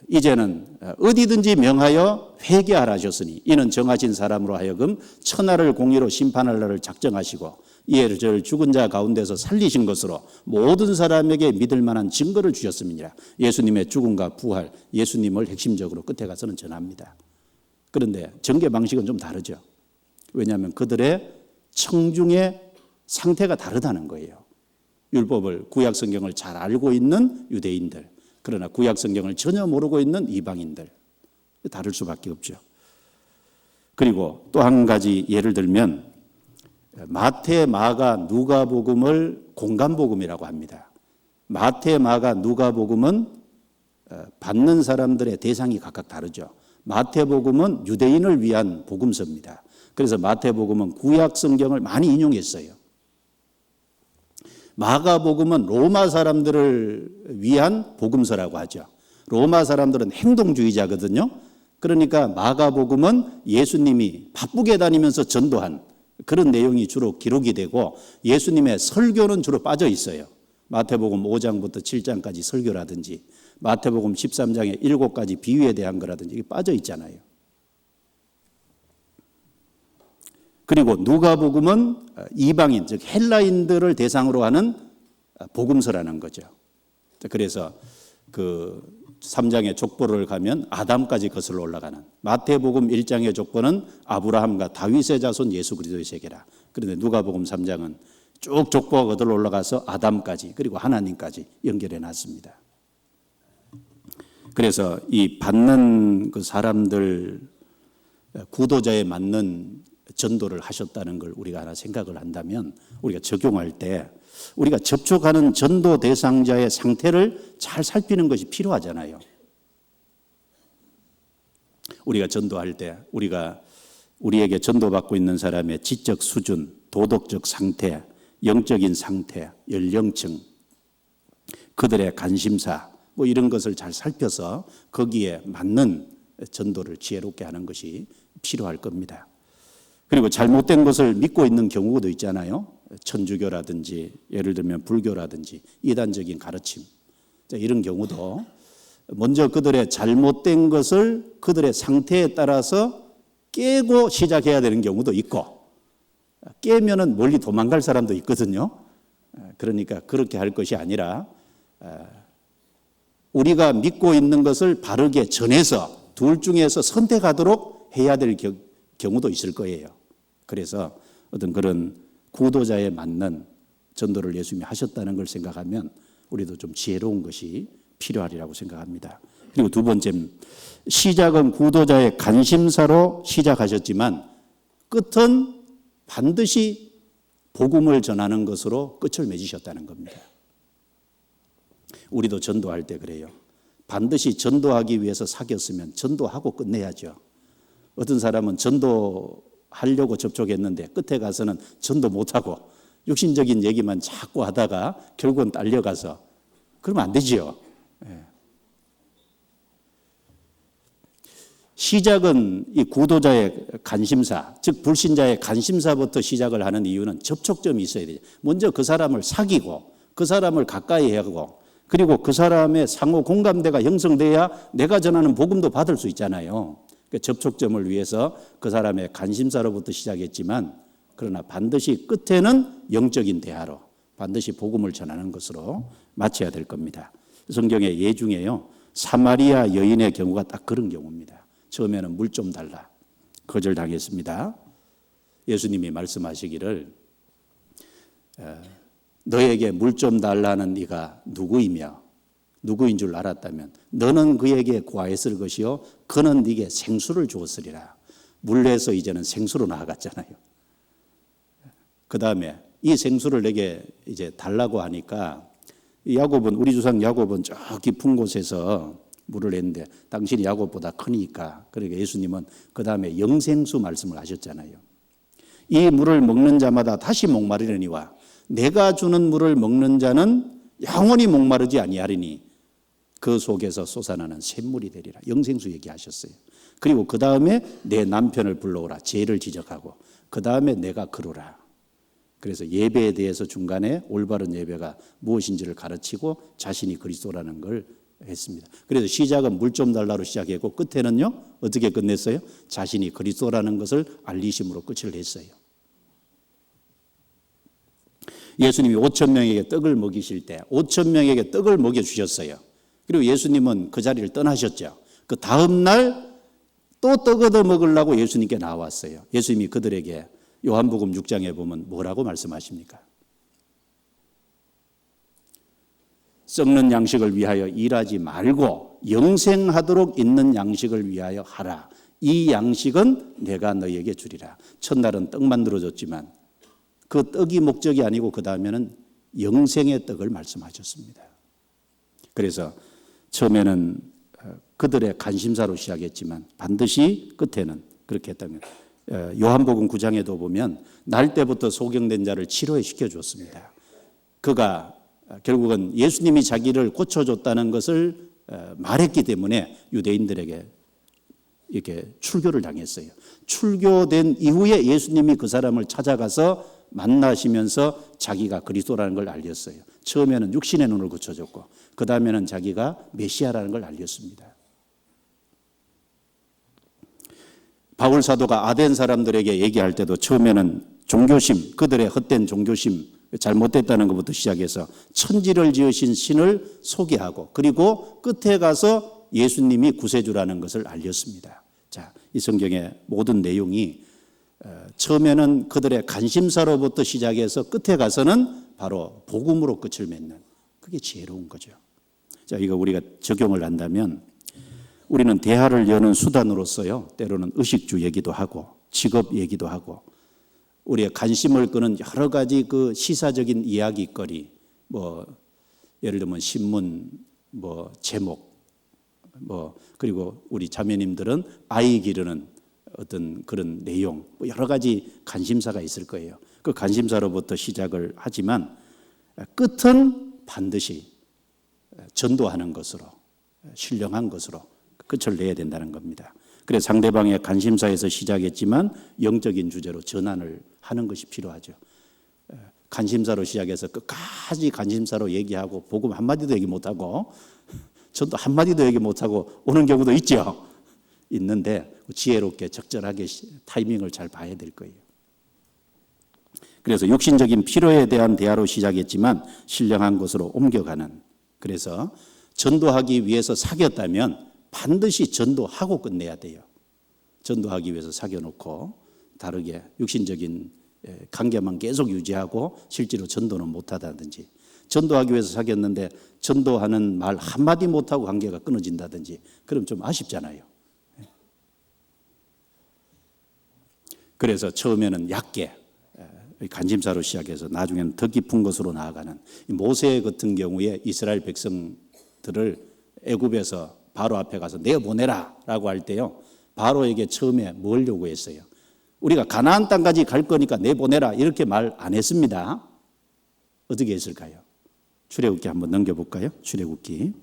이제는 어디든지 명하여 회개하라 하셨으니 이는 정하신 사람으로 하여금 천하를 공의로 심판할 날을 작정하시고 이에 저를 죽은 자 가운데서 살리신 것으로 모든 사람에게 믿을 만한 증거를 주셨음이니라. 예수님의 죽음과 부활, 예수님을 핵심적으로 끝에 가서는 전합니다. 그런데 전개 방식은 좀 다르죠. 왜냐하면 그들의 청중의 상태가 다르다는 거예요. 율법을 구약 성경을 잘 알고 있는 유대인들, 그러나 구약 성경을 전혀 모르고 있는 이방인들, 다를 수밖에 없죠. 그리고 또 한 가지 예를 들면 마태, 마가, 누가복음을 공간복음이라고 합니다. 마태, 마가, 누가복음은 받는 사람들의 대상이 각각 다르죠. 마태복음은 유대인을 위한 복음서입니다. 그래서 마태복음은 구약 성경을 많이 인용했어요. 마가복음은 로마 사람들을 위한 복음서라고 하죠. 로마 사람들은 행동주의자거든요. 그러니까 마가복음은 예수님이 바쁘게 다니면서 전도한 그런 내용이 주로 기록이 되고 예수님의 설교는 주로 빠져 있어요. 마태복음 5장부터 7장까지 설교라든지 마태복음 13장에 7가지 비유에 대한 거라든지 이게 빠져 있잖아요. 그리고 누가복음은 이방인, 즉 헬라인들을 대상으로 하는 복음서라는 거죠. 그래서 그 3장의 족보를 가면 아담까지 거슬러 올라가는, 마태복음 1장의 족보는 아브라함과 다윗의 자손 예수 그리스도의 세계라. 그런데 누가복음 3장은 쭉 족보가 거슬러 올라가서 아담까지 그리고 하나님까지 연결해 놨습니다. 그래서 이 받는 그 사람들 구도자에 맞는 전도를 하셨다는 걸 우리가 하나 생각을 한다면 우리가 적용할 때 우리가 접촉하는 전도 대상자의 상태를 잘 살피는 것이 필요하잖아요. 우리가 전도할 때 우리에게 전도받고 있는 사람의 지적 수준, 도덕적 상태, 영적인 상태, 연령층, 그들의 관심사 뭐 이런 것을 잘 살펴서 거기에 맞는 전도를 지혜롭게 하는 것이 필요할 겁니다. 그리고 잘못된 것을 믿고 있는 경우도 있잖아요. 천주교라든지 예를 들면 불교라든지 이단적인 가르침 이런 경우도 먼저 그들의 잘못된 것을 그들의 상태에 따라서 깨고 시작해야 되는 경우도 있고 깨면은 멀리 도망갈 사람도 있거든요. 그러니까 그렇게 할 것이 아니라 우리가 믿고 있는 것을 바르게 전해서 둘 중에서 선택하도록 해야 될 경우도 있을 거예요. 그래서 어떤 그런 구도자에 맞는 전도를 예수님이 하셨다는 걸 생각하면 우리도 좀 지혜로운 것이 필요하리라고 생각합니다. 그리고 두 번째, 시작은 구도자의 관심사로 시작하셨지만 끝은 반드시 복음을 전하는 것으로 끝을 맺으셨다는 겁니다. 우리도 전도할 때 그래요. 반드시 전도하기 위해서 사귀었으면 전도하고 끝내야죠. 어떤 사람은 전도하려고 접촉했는데 끝에 가서는 전도 못하고 육신적인 얘기만 자꾸 하다가 결국은 딸려가서 그러면 안 되지요. 시작은 이 구도자의 관심사, 즉 불신자의 관심사부터 시작을 하는 이유는 접촉점이 있어야 되죠. 먼저 그 사람을 사귀고 그 사람을 가까이 하고 그리고 그 사람의 상호 공감대가 형성돼야 내가 전하는 복음도 받을 수 있잖아요. 그러니까 접촉점을 위해서 그 사람의 관심사로부터 시작했지만 그러나 반드시 끝에는 영적인 대화로 반드시 복음을 전하는 것으로 마쳐야 될 겁니다. 성경의 예 중에요. 사마리아 여인의 경우가 딱 그런 경우입니다. 처음에는 물 좀 달라. 거절당했습니다. 예수님이 말씀하시기를 너에게 물 좀 달라는 네가 누구이며 누구인 줄 알았다면 너는 그에게 구하였을 것이요 그는 네게 생수를 주었으리라. 물에서 이제는 생수로 나아갔잖아요. 그 다음에 이 생수를 내게 이제 달라고 하니까 야곱은 우리 조상 야곱은 저 깊은 곳에서 물을 냈는데 당신이 야곱보다 크니까 그러니까 예수님은 그 다음에 영생수 말씀을 하셨잖아요. 이 물을 먹는 자마다 다시 목마르려니와 내가 주는 물을 먹는 자는 영원히 목마르지 아니하리니 그 속에서 솟아나는 샘물이 되리라. 영생수 얘기하셨어요. 그리고 그 다음에 내 남편을 불러오라. 죄를 지적하고 그 다음에 내가 그러라. 그래서 예배에 대해서 중간에 올바른 예배가 무엇인지를 가르치고 자신이 그리스도라는 걸 했습니다. 그래서 시작은 물 좀 달라로 시작했고 끝에는요 어떻게 끝냈어요? 자신이 그리스도라는 것을 알리심으로 끝을 냈어요. 예수님이 5,000명에게 떡을 먹이실 때 5,000명에게 떡을 먹여주셨어요. 그리고 예수님은 그 자리를 떠나셨죠. 그 다음 날 또 떡 얻어 먹으려고 예수님께 나왔어요. 예수님이 그들에게 요한복음 6장에 보면 뭐라고 말씀하십니까? 썩는 양식을 위하여 일하지 말고 영생하도록 있는 양식을 위하여 하라. 이 양식은 내가 너희에게 주리라. 첫날은 떡 만들어줬지만 그 떡이 목적이 아니고 그 다음에는 영생의 떡을 말씀하셨습니다. 그래서 처음에는 그들의 관심사로 시작했지만 반드시 끝에는 그렇게 했다면 요한복음 9장에도 보면 날 때부터 소경된 자를 치료해 시켜줬습니다. 그가 결국은 예수님이 자기를 고쳐줬다는 것을 말했기 때문에 유대인들에게 이렇게 출교를 당했어요. 출교된 이후에 예수님이 그 사람을 찾아가서 만나시면서 자기가 그리스도라는 걸 알렸어요. 처음에는 육신의 눈을 고쳐줬고 그 다음에는 자기가 메시아라는 걸 알렸습니다. 바울 사도가 아덴 사람들에게 얘기할 때도 처음에는 종교심, 그들의 헛된 종교심, 잘못됐다는 것부터 시작해서 천지를 지으신 신을 소개하고 그리고 끝에 가서 예수님이 구세주라는 것을 알렸습니다. 자, 이 성경의 모든 내용이 처음에는 그들의 관심사로부터 시작해서 끝에 가서는 바로 복음으로 끝을 맺는, 그게 지혜로운 거죠. 자, 이거 우리가 적용을 한다면 우리는 대화를 여는 수단으로서요, 때로는 의식주 얘기도 하고 직업 얘기도 하고 우리의 관심을 끄는 여러 가지 그 시사적인 이야기거리, 뭐 예를 들면 신문, 뭐 제목, 뭐 그리고 우리 자매님들은 아이 기르는 어떤 그런 내용, 뭐 여러 가지 관심사가 있을 거예요. 그 관심사로부터 시작을 하지만 끝은 반드시 전도하는 것으로, 신령한 것으로 끝을 내야 된다는 겁니다. 그래서 상대방의 관심사에서 시작했지만 영적인 주제로 전환을 하는 것이 필요하죠. 관심사로 시작해서 끝까지 관심사로 얘기하고 복음 한마디도 얘기 못하고 전도 한마디도 얘기 못하고 오는 경우도 있죠. 있는데 지혜롭게 적절하게 타이밍을 잘 봐야 될 거예요. 그래서 육신적인 필요에 대한 대화로 시작했지만 신령한 것으로 옮겨가는, 그래서 전도하기 위해서 사귀었다면 반드시 전도하고 끝내야 돼요. 전도하기 위해서 사귀어놓고 다르게 육신적인 관계만 계속 유지하고 실제로 전도는 못하다든지, 전도하기 위해서 사귀었는데 전도하는 말 한마디 못하고 관계가 끊어진다든지, 그럼 좀 아쉽잖아요. 그래서 처음에는 얕게 관심사로 시작해서 나중에는 더 깊은 것으로 나아가는, 모세 같은 경우에 이스라엘 백성들을 애굽에서 바로 앞에 가서 내어보내라 라고 할 때요, 바로에게 처음에 뭘 요구했어요? 우리가 가나안 땅까지 갈 거니까 내보내라 이렇게 말 안 했습니다. 어떻게 했을까요? 출애굽기 한번 넘겨볼까요? 출애굽기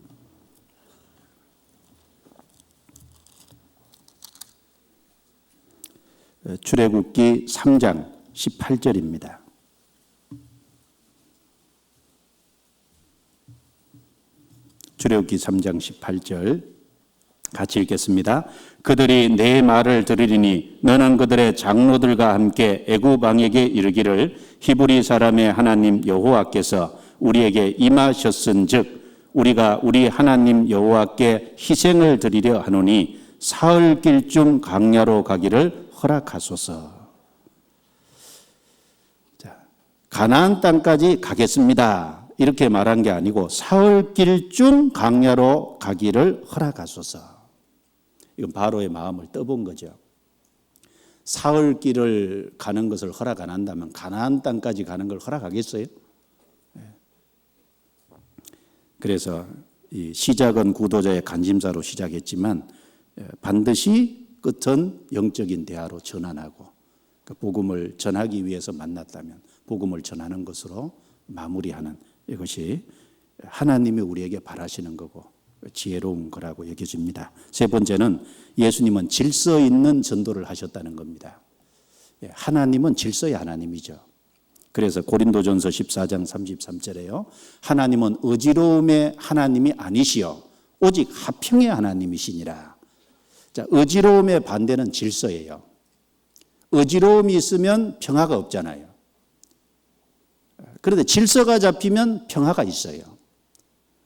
출애굽기 3장 18절입니다. 출애굽기 3장 18절 같이 읽겠습니다. 그들이 내 말을 들으리니 너는 그들의 장로들과 함께 애굽 왕에게 이르기를 히브리 사람의 하나님 여호와께서 우리에게 임하셨은즉 우리가 우리 하나님 여호와께 희생을 드리려 하노니 사흘길쯤 광야로 가기를 허락하소서. 자, 가나안 땅까지 가겠습니다 이렇게 말한 게 아니고 사흘길쯤 광야로 가기를 허락하소서. 이건 바로의 마음을 떠본 거죠. 사흘길을 가는 것을 허락 안 한다면 가나안 땅까지 가는 걸 허락하겠어요? 그래서 이 시작은 구도자의 관심사로 시작했지만 반드시 끝은 영적인 대화로 전환하고, 그 복음을 전하기 위해서 만났다면 복음을 전하는 것으로 마무리하는, 이것이 하나님이 우리에게 바라시는 거고 지혜로운 거라고 여겨집니다. 세 번째는 예수님은 질서 있는 전도를 하셨다는 겁니다. 하나님은 질서의 하나님이죠. 그래서 고린도전서 14장 33절에요. 하나님은 어지러움의 하나님이 아니시오 오직 화평의 하나님이시니라. 자, 어지러움의 반대는 질서예요. 어지러움이 있으면 평화가 없잖아요. 그런데 질서가 잡히면 평화가 있어요.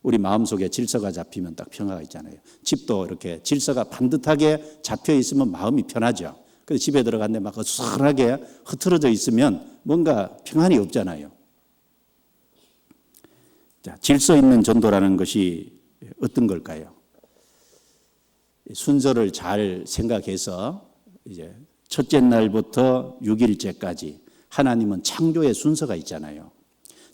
우리 마음속에 질서가 잡히면 딱 평화가 있잖아요. 집도 이렇게 질서가 반듯하게 잡혀 있으면 마음이 편하죠. 근데 집에 들어갔는데 막 어수선하게 흐트러져 있으면 뭔가 평안이 없잖아요. 자, 질서 있는 전도라는 것이 어떤 걸까요? 순서를 잘 생각해서 이제 첫째 날부터 6일째까지 하나님은 창조의 순서가 있잖아요.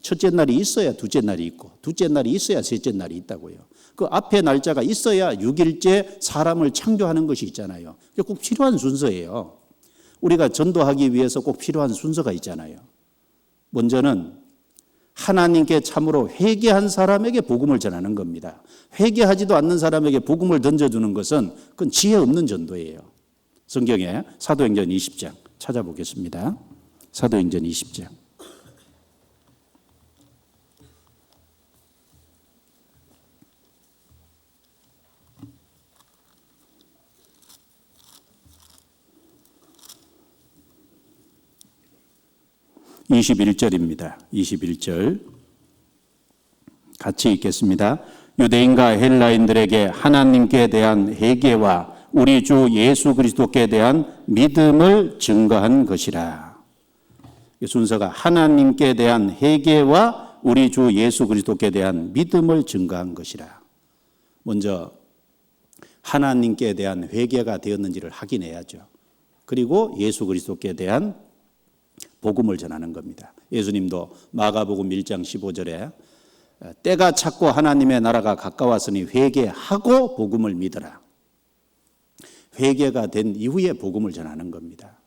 첫째 날이 있어야 둘째 날이 있고 둘째 날이 있어야 셋째 날이 있다고요. 그 앞에 날짜가 있어야 6일째 사람을 창조하는 것이 있잖아요. 그게 꼭 필요한 순서예요. 우리가 전도하기 위해서 꼭 필요한 순서가 있잖아요. 먼저는 하나님께 참으로 회개한 사람에게 복음을 전하는 겁니다. 회개하지도 않는 사람에게 복음을 던져주는 것은 그건 지혜 없는 전도예요. 성경에 사도행전 20장 찾아보겠습니다. 사도행전 20장. (21절입니다) 21절 같이 읽겠습니다. 유대인과 헬라인들에게 하나님께 대한 회개와 우리 주 예수 그리스도께 대한 믿음을 증거한 것이라. 순서가 하나님께 대한 회개와 우리 주 예수 그리스도께 대한 믿음을 증거한 것이라. 먼저 하나님께 대한 회개가 되었는지를 확인해야죠. 그리고 예수 그리스도께 대한 복음을 전하는 겁니다. 예수님도 마가복음 1장 15절에 때가 찼고 하나님의 나라가 가까웠으니 회개하고 복음을 믿으라. 회개가 된 이후에 복음을 전하는 겁니다.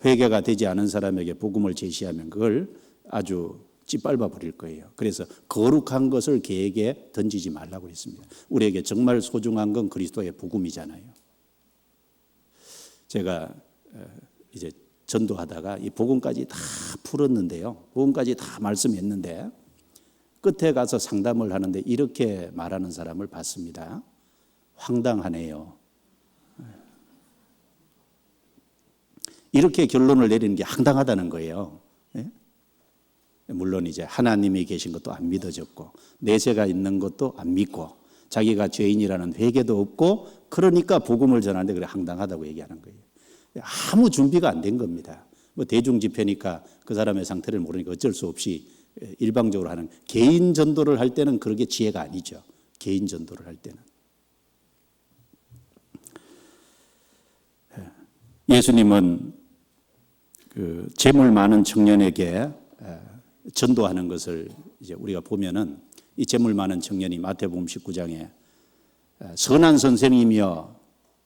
회개가 되지 않은 사람에게 복음을 제시하면 그걸 아주 짓밟아 버릴 거예요. 그래서 거룩한 것을 개에게 던지지 말라고 했습니다. 우리에게 정말 소중한 건 그리스도의 복음이잖아요. 제가 이제 전도하다가 이 복음까지 다 풀었는데요. 복음까지 다 말씀했는데 끝에 가서 상담을 하는데 이렇게 말하는 사람을 봤습니다. 황당하네요. 이렇게 결론을 내리는 게 황당하다는 거예요. 물론 이제 하나님이 계신 것도 안 믿어졌고 내세가 있는 것도 안 믿고 자기가 죄인이라는 회개도 없고 그러니까 복음을 전하는데 그래 황당하다고 얘기하는 거예요. 아무 준비가 안 된 겁니다. 뭐 대중 집회니까 그 사람의 상태를 모르니까 어쩔 수 없이 일방적으로 하는 개인 전도를 할 때는 그렇게 지혜가 아니죠. 개인 전도를 할 때는. 예수님은 그 재물 많은 청년에게 전도하는 것을 이제 우리가 보면은 이 재물 많은 청년이 마태복음 19장에 선한 선생이며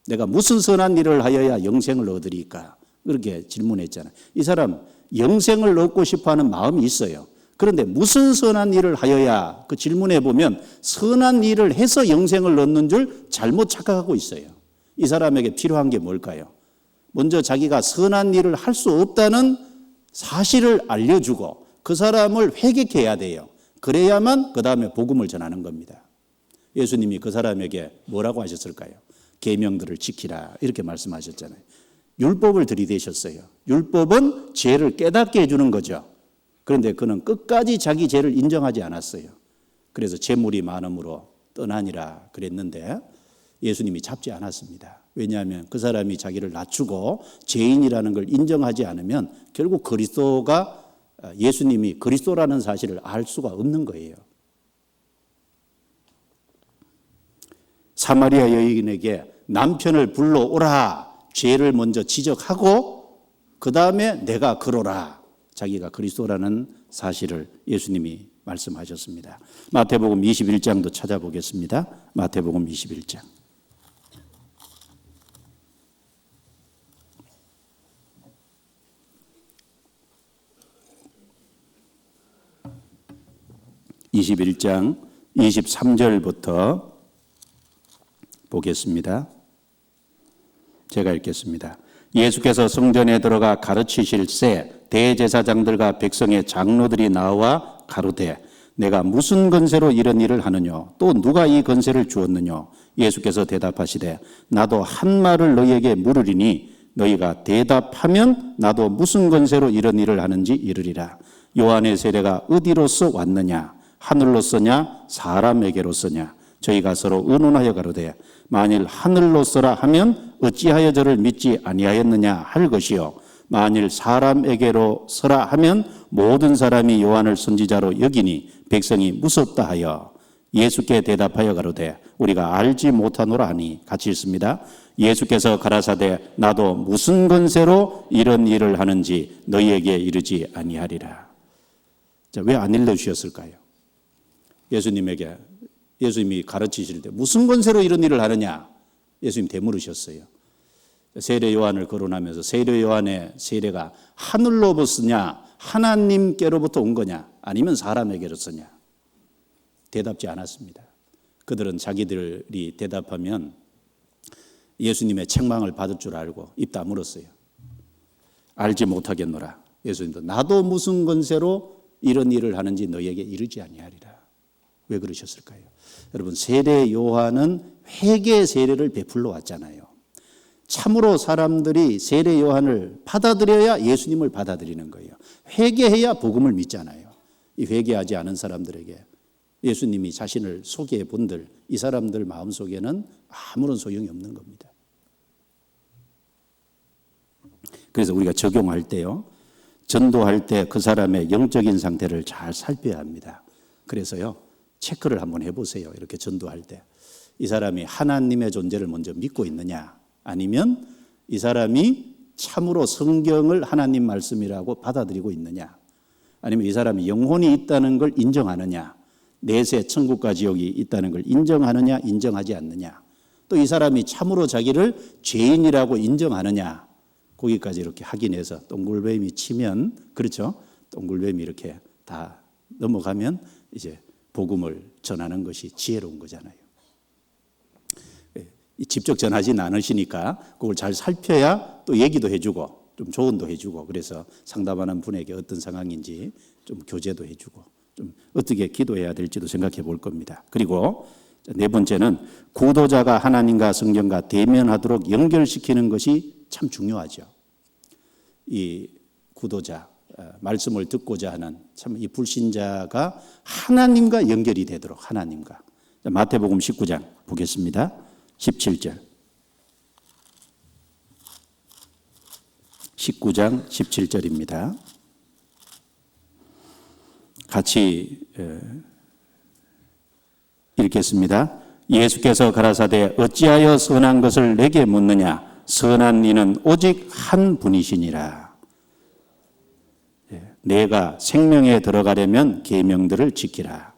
내가 무슨 선한 일을 하여야 영생을 얻으리까? 그렇게 질문했잖아요. 이 사람 영생을 얻고 싶어하는 마음이 있어요. 그런데 무슨 선한 일을 하여야 그 질문해 보면 선한 일을 해서 영생을 얻는 줄 잘못 착각하고 있어요. 이 사람에게 필요한 게 뭘까요? 먼저 자기가 선한 일을 할 수 없다는 사실을 알려주고 그 사람을 회개케 해야 돼요. 그래야만 그 다음에 복음을 전하는 겁니다. 예수님이 그 사람에게 뭐라고 하셨을까요? 계명들을 지키라 이렇게 말씀하셨잖아요. 율법을 들이대셨어요. 율법은 죄를 깨닫게 해주는 거죠. 그런데 그는 끝까지 자기 죄를 인정하지 않았어요. 그래서 재물이 많음으로 떠나니라 그랬는데 예수님이 잡지 않았습니다. 왜냐하면 그 사람이 자기를 낮추고 죄인이라는 걸 인정하지 않으면 결국 그리스도가 예수님이 그리스도라는 사실을 알 수가 없는 거예요. 사마리아 여인에게 남편을 불러오라 죄를 먼저 지적하고 그 다음에 내가 그러라 자기가 그리스도라는 사실을 예수님이 말씀하셨습니다. 마태복음 21장도 찾아보겠습니다. 마태복음 21장. (21장) 23절부터 보겠습니다. 제가 읽겠습니다. 예수께서 성전에 들어가 가르치실새 대제사장들과 백성의 장로들이 나와 가로되 내가 무슨 건세로 이런 일을 하느냐 또 누가 이 건세를 주었느냐 예수께서 대답하시되 나도 한 말을 너희에게 물으리니 너희가 대답하면 나도 무슨 건세로 이런 일을 하는지 이르리라. 요한의 세례가 어디로서 왔느냐 하늘로서냐 사람에게로서냐 저희가 서로 의논하여 가로되 만일 하늘로서라 하면 어찌하여 저를 믿지 아니하였느냐 할 것이요 만일 사람에게로서라 하면 모든 사람이 요한을 선지자로 여기니 백성이 무섭다 하여 예수께 대답하여 가로되 우리가 알지 못하노라 하니 같이 읽습니다. 예수께서 가라사대 나도 무슨 권세로 이런 일을 하는지 너희에게 이르지 아니하리라. 자, 왜 안 일러주셨을까요? 예수님이 가르치실 때 무슨 권세로 이런 일을 하느냐? 예수님 되물으셨어요. 세례 요한을 거론하면서 세례 요한의 세례가 하늘로부터냐 하나님께로부터 온 거냐 아니면 사람에게로서냐? 대답지 않았습니다. 그들은 자기들이 대답하면 예수님의 책망을 받을 줄 알고 입 다물었어요. 알지 못하겠노라. 예수님도 나도 무슨 권세로 이런 일을 하는지 너희에게 이르지 아니하리라. 왜 그러셨을까요? 여러분, 세례 요한은 회개 세례를 베풀러 왔잖아요. 참으로 사람들이 세례 요한을 받아들여야 예수님을 받아들이는 거예요. 회개해야 복음을 믿잖아요. 이 회개하지 않은 사람들에게 예수님이 자신을 소개해 본들 이 사람들 마음속에는 아무런 소용이 없는 겁니다. 그래서 우리가 적용할 때요, 전도할 때 그 사람의 영적인 상태를 잘 살펴야 합니다. 그래서요, 체크를 한번 해보세요. 이렇게 전도할 때 이 사람이 하나님의 존재를 먼저 믿고 있느냐, 아니면 이 사람이 참으로 성경을 하나님 말씀이라고 받아들이고 있느냐, 아니면 이 사람이 영혼이 있다는 걸 인정하느냐, 내세 천국과 지옥이 있다는 걸 인정하느냐 인정하지 않느냐, 또 이 사람이 참으로 자기를 죄인이라고 인정하느냐, 거기까지 이렇게 확인해서 동글뱀이 치면, 그렇죠? 동글뱀이 이렇게 다 넘어가면 이제 복음을 전하는 것이 지혜로운 거잖아요. 직접 전하진 않으시니까 그걸 잘 살펴야 또 얘기도 해주고 좀 조언도 해주고, 그래서 상담하는 분에게 어떤 상황인지 좀 교제도 해주고 좀 어떻게 기도해야 될지도 생각해 볼 겁니다. 그리고 네 번째는 구도자가 하나님과 성경과 대면하도록 연결시키는 것이 참 중요하죠. 이 구도자, 말씀을 듣고자 하는 참 이 불신자가 하나님과 연결이 되도록, 하나님과. 마태복음 19장 보겠습니다. 17절. 19장 17절입니다. 같이 읽겠습니다. 예수께서 가라사대 어찌하여 선한 것을 내게 묻느냐? 선한 이는 오직 한 분이시니라. 내가 생명에 들어가려면 계명들을 지키라.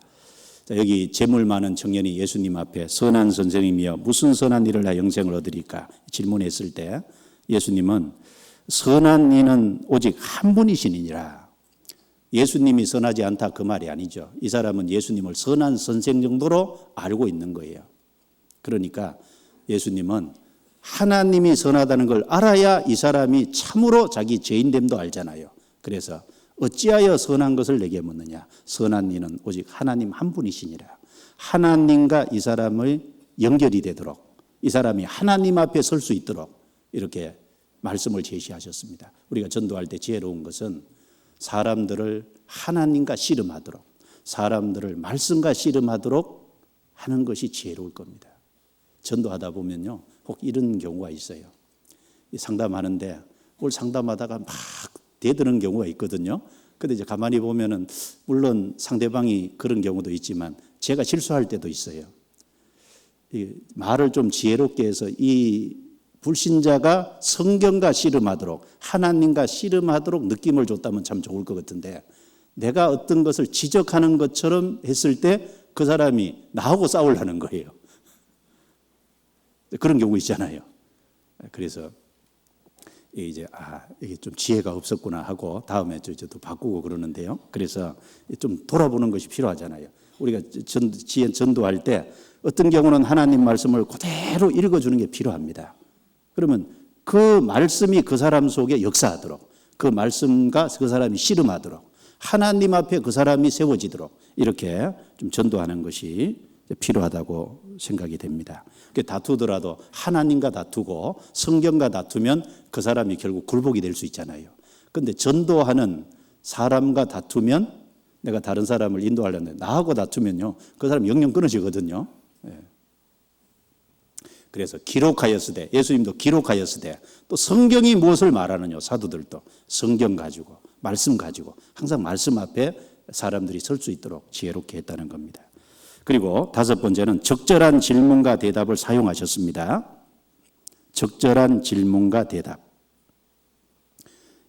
자, 여기 재물 많은 청년이 예수님 앞에 선한 선생님이여 무슨 선한 일을 하 영생을 얻으리까 질문했을 때 예수님은 선한 이는 오직 한 분이시니라. 예수님이 선하지 않다 그 말이 아니죠. 이 사람은 예수님을 선한 선생 정도로 알고 있는 거예요. 그러니까 예수님은 하나님이 선하다는 걸 알아야 이 사람이 참으로 자기 죄인됨도 알잖아요. 그래서 어찌하여 선한 것을 내게 묻느냐? 선한 이는 오직 하나님 한 분이시니라. 하나님과 이 사람의 연결이 되도록, 이 사람이 하나님 앞에 설 수 있도록 이렇게 말씀을 제시하셨습니다. 우리가 전도할 때 지혜로운 것은 사람들을 하나님과 씨름하도록, 사람들을 말씀과 씨름하도록 하는 것이 지혜로울 겁니다. 전도하다 보면요, 혹 이런 경우가 있어요. 상담하는데 그걸 상담하다가 막 대드는 경우가 있거든요. 근데 이제 가만히 보면은 물론 상대방이 그런 경우도 있지만 제가 실수할 때도 있어요. 이 말을 좀 지혜롭게 해서 이 불신자가 성경과 씨름하도록, 하나님과 씨름하도록 느낌을 줬다면 참 좋을 것 같은데, 내가 어떤 것을 지적하는 것처럼 했을 때 그 사람이 나하고 싸우려는 거예요. 그런 경우 있잖아요. 그래서 이제 이게 좀 지혜가 없었구나 하고 다음에 또 바꾸고 그러는데요. 그래서 좀 돌아보는 것이 필요하잖아요. 우리가 전도할 때 어떤 경우는 하나님 말씀을 그대로 읽어주는 게 필요합니다. 그러면 그 말씀이 그 사람 속에 역사하도록, 그 말씀과 그 사람이 씨름하도록, 하나님 앞에 그 사람이 세워지도록 이렇게 좀 전도하는 것이 필요하다고 생각이 됩니다. 다투더라도 하나님과 다투고 성경과 다투면 그 사람이 결국 굴복이 될 수 있잖아요. 그런데 전도하는 사람과 다투면, 내가 다른 사람을 인도하려는데 나하고 다투면요, 그 사람이 영영 끊어지거든요. 그래서 기록하였으되, 예수님도 기록하였으되, 또 성경이 무엇을 말하느냐, 사도들도 성경 가지고 말씀 가지고 항상 말씀 앞에 사람들이 설 수 있도록 지혜롭게 했다는 겁니다. 그리고 다섯 번째는 적절한 질문과 대답을 사용하셨습니다. 적절한 질문과 대답.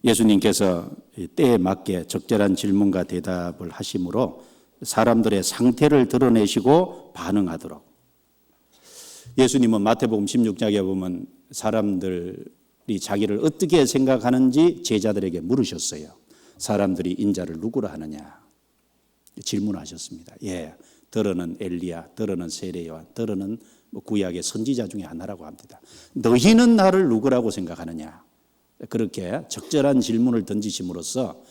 예수님께서 때에 맞게 적절한 질문과 대답을 하심으로 사람들의 상태를 드러내시고 반응하도록. 예수님은 마태복음 16장에 보면 사람들이 자기를 어떻게 생각하는지 제자들에게 물으셨어요. 사람들이 인자를 누구라 하느냐 질문하셨습니다. 예, 더러는 엘리야, 더러는 세례요한, 더러는 구약의 선지자 중에 하나라고 합니다. 너희는 나를 누구라고 생각하느냐? 그렇게 적절한 질문을 던지심으로써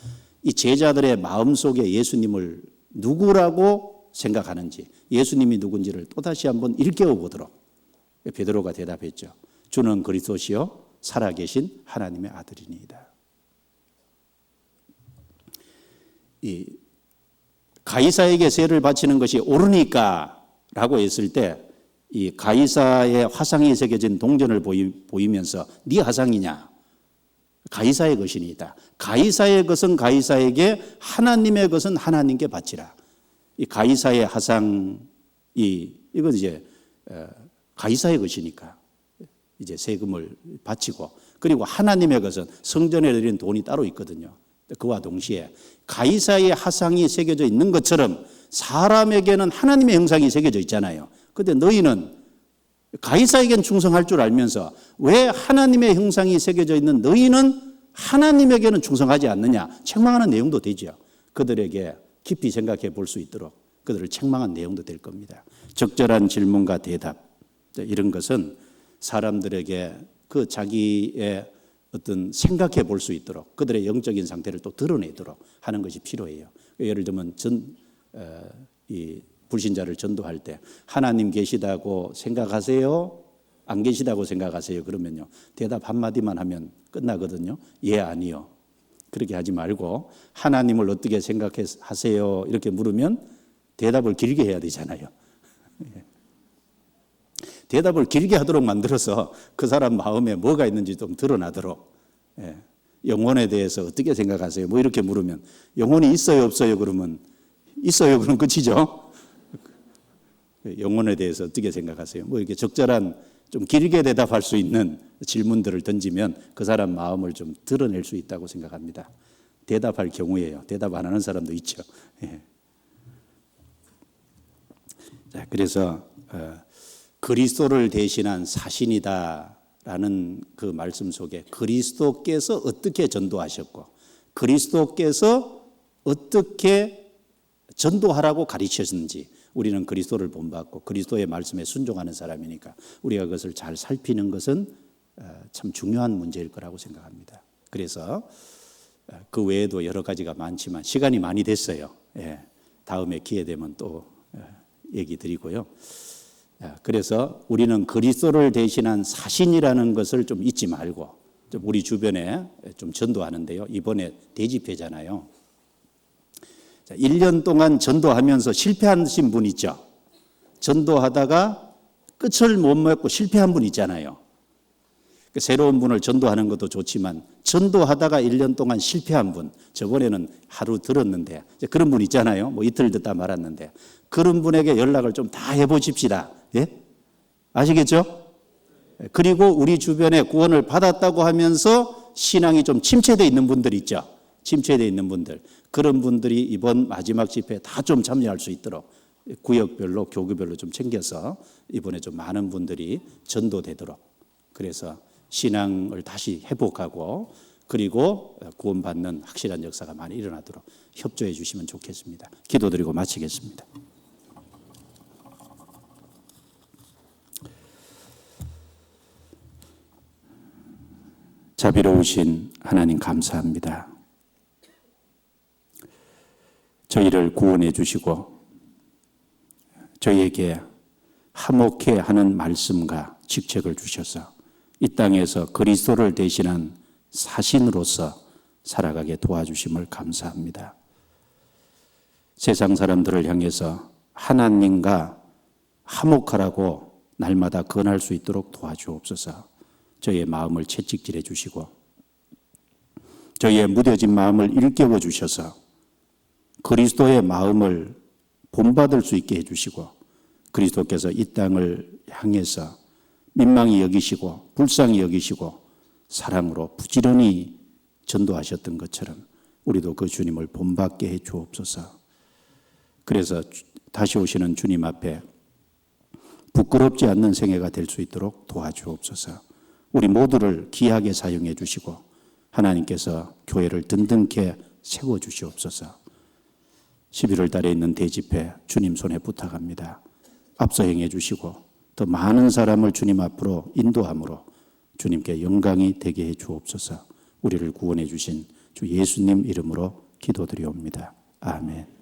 이 제자들의 마음속에 예수님을 누구라고 생각하는지, 예수님이 누군지를 또다시 한번 일깨워 보도록 베드로가 대답했죠. 주는 그리스도시요 살아계신 하나님의 아들이니이다. 이 가이사에게 세를 바치는 것이 옳으니까 라고 했을 때 이 가이사의 화상이 새겨진 동전을 보이면서 네 화상이냐? 가이사의 것이니이다. 가이사의 것은 가이사에게, 하나님의 것은 하나님께 바치라. 이 가이사의 화상이 이건 이제 가이사의 것이니까 이제 세금을 바치고, 그리고 하나님의 것은 성전에 드린 돈이 따로 있거든요. 그와 동시에 가이사의 화상이 새겨져 있는 것처럼 사람에게는 하나님의 형상이 새겨져 있잖아요. 그런데 너희는 가이사에겐 충성할 줄 알면서 왜 하나님의 형상이 새겨져 있는 너희는 하나님에게는 충성하지 않느냐, 책망하는 내용도 되죠. 그들에게 깊이 생각해 볼 수 있도록 그들을 책망한 내용도 될 겁니다. 적절한 질문과 대답, 이런 것은 사람들에게 그 자기의 어떤 생각해 볼 수 있도록 그들의 영적인 상태를 또 드러내도록 하는 것이 필요해요. 예를 들면 이 불신자를 전도할 때 하나님 계시다고 생각하세요? 안 계시다고 생각하세요? 그러면요, 대답 한마디만 하면 끝나거든요. 예, 아니요. 그렇게 하지 말고 하나님을 어떻게 생각하세요? 이렇게 물으면 대답을 길게 해야 되잖아요. 대답을 길게 하도록 만들어서 그 사람 마음에 뭐가 있는지 좀 드러나도록. 영혼에 대해서 어떻게 생각하세요? 뭐 이렇게 물으면 영혼이 있어요, 없어요? 그러면 있어요. 그럼 끝이죠. 영혼에 대해서 어떻게 생각하세요? 뭐 이렇게 적절한 좀 길게 대답할 수 있는 질문들을 던지면 그 사람 마음을 좀 드러낼 수 있다고 생각합니다. 대답할 경우에요. 대답 안 하는 사람도 있죠. 자, 그래서 그리스도를 대신한 사신이다라는 그 말씀 속에 그리스도께서 어떻게 전도하셨고 그리스도께서 어떻게 전도하라고 가르치셨는지 우리는 그리스도를 본받고 그리스도의 말씀에 순종하는 사람이니까 우리가 그것을 잘 살피는 것은 참 중요한 문제일 거라고 생각합니다. 그래서 그 외에도 여러 가지가 많지만 시간이 많이 됐어요. 다음에 기회 되면 또 얘기 드리고요. 그래서 우리는 그리스도를 대신한 사신이라는 것을 좀 잊지 말고 좀 우리 주변에 좀 전도하는데요. 이번에 대집회잖아요. 1년 동안 전도하면서 실패하신 분 있죠. 전도하다가 끝을 못 맺고 실패한 분 있잖아요. 새로운 분을 전도하는 것도 좋지만 전도하다가 1년 동안 실패한 분, 저번에는 하루 들었는데 그런 분 있잖아요. 뭐 이틀 듣다 말았는데 그런 분에게 연락을 좀 다 해보십시다. 예? 아시겠죠? 그리고 우리 주변에 구원을 받았다고 하면서 신앙이 좀 침체되어 있는 분들 있죠. 침체되어 있는 분들, 그런 분들이 이번 마지막 집회에 다 좀 참여할 수 있도록 구역별로 교구별로 좀 챙겨서 이번에 좀 많은 분들이 전도되도록, 그래서 신앙을 다시 회복하고 그리고 구원받는 확실한 역사가 많이 일어나도록 협조해 주시면 좋겠습니다. 기도드리고 마치겠습니다. 자비로우신 하나님 감사합니다. 저희를 구원해 주시고 저희에게 화목해 하는 말씀과 직책을 주셔서 이 땅에서 그리스도를 대신한 사신으로서 살아가게 도와주심을 감사합니다. 세상 사람들을 향해서 하나님과 화목하라고 날마다 권할 수 있도록 도와주옵소서. 저희의 마음을 채찍질해 주시고 저희의 무뎌진 마음을 일깨워 주셔서 그리스도의 마음을 본받을 수 있게 해주시고 그리스도께서 이 땅을 향해서 민망히 여기시고 불쌍히 여기시고 사랑으로 부지런히 전도하셨던 것처럼 우리도 그 주님을 본받게 해 주옵소서. 그래서 다시 오시는 주님 앞에 부끄럽지 않는 생애가 될 수 있도록 도와주옵소서. 우리 모두를 귀하게 사용해 주시고 하나님께서 교회를 든든케 세워주시옵소서. 11월 달에 있는 대집회 주님 손에 부탁합니다. 앞서 행해 주시고 더 많은 사람을 주님 앞으로 인도함으로 주님께 영광이 되게 해 주옵소서. 우리를 구원해 주신 주 예수님 이름으로 기도드리옵니다. 아멘.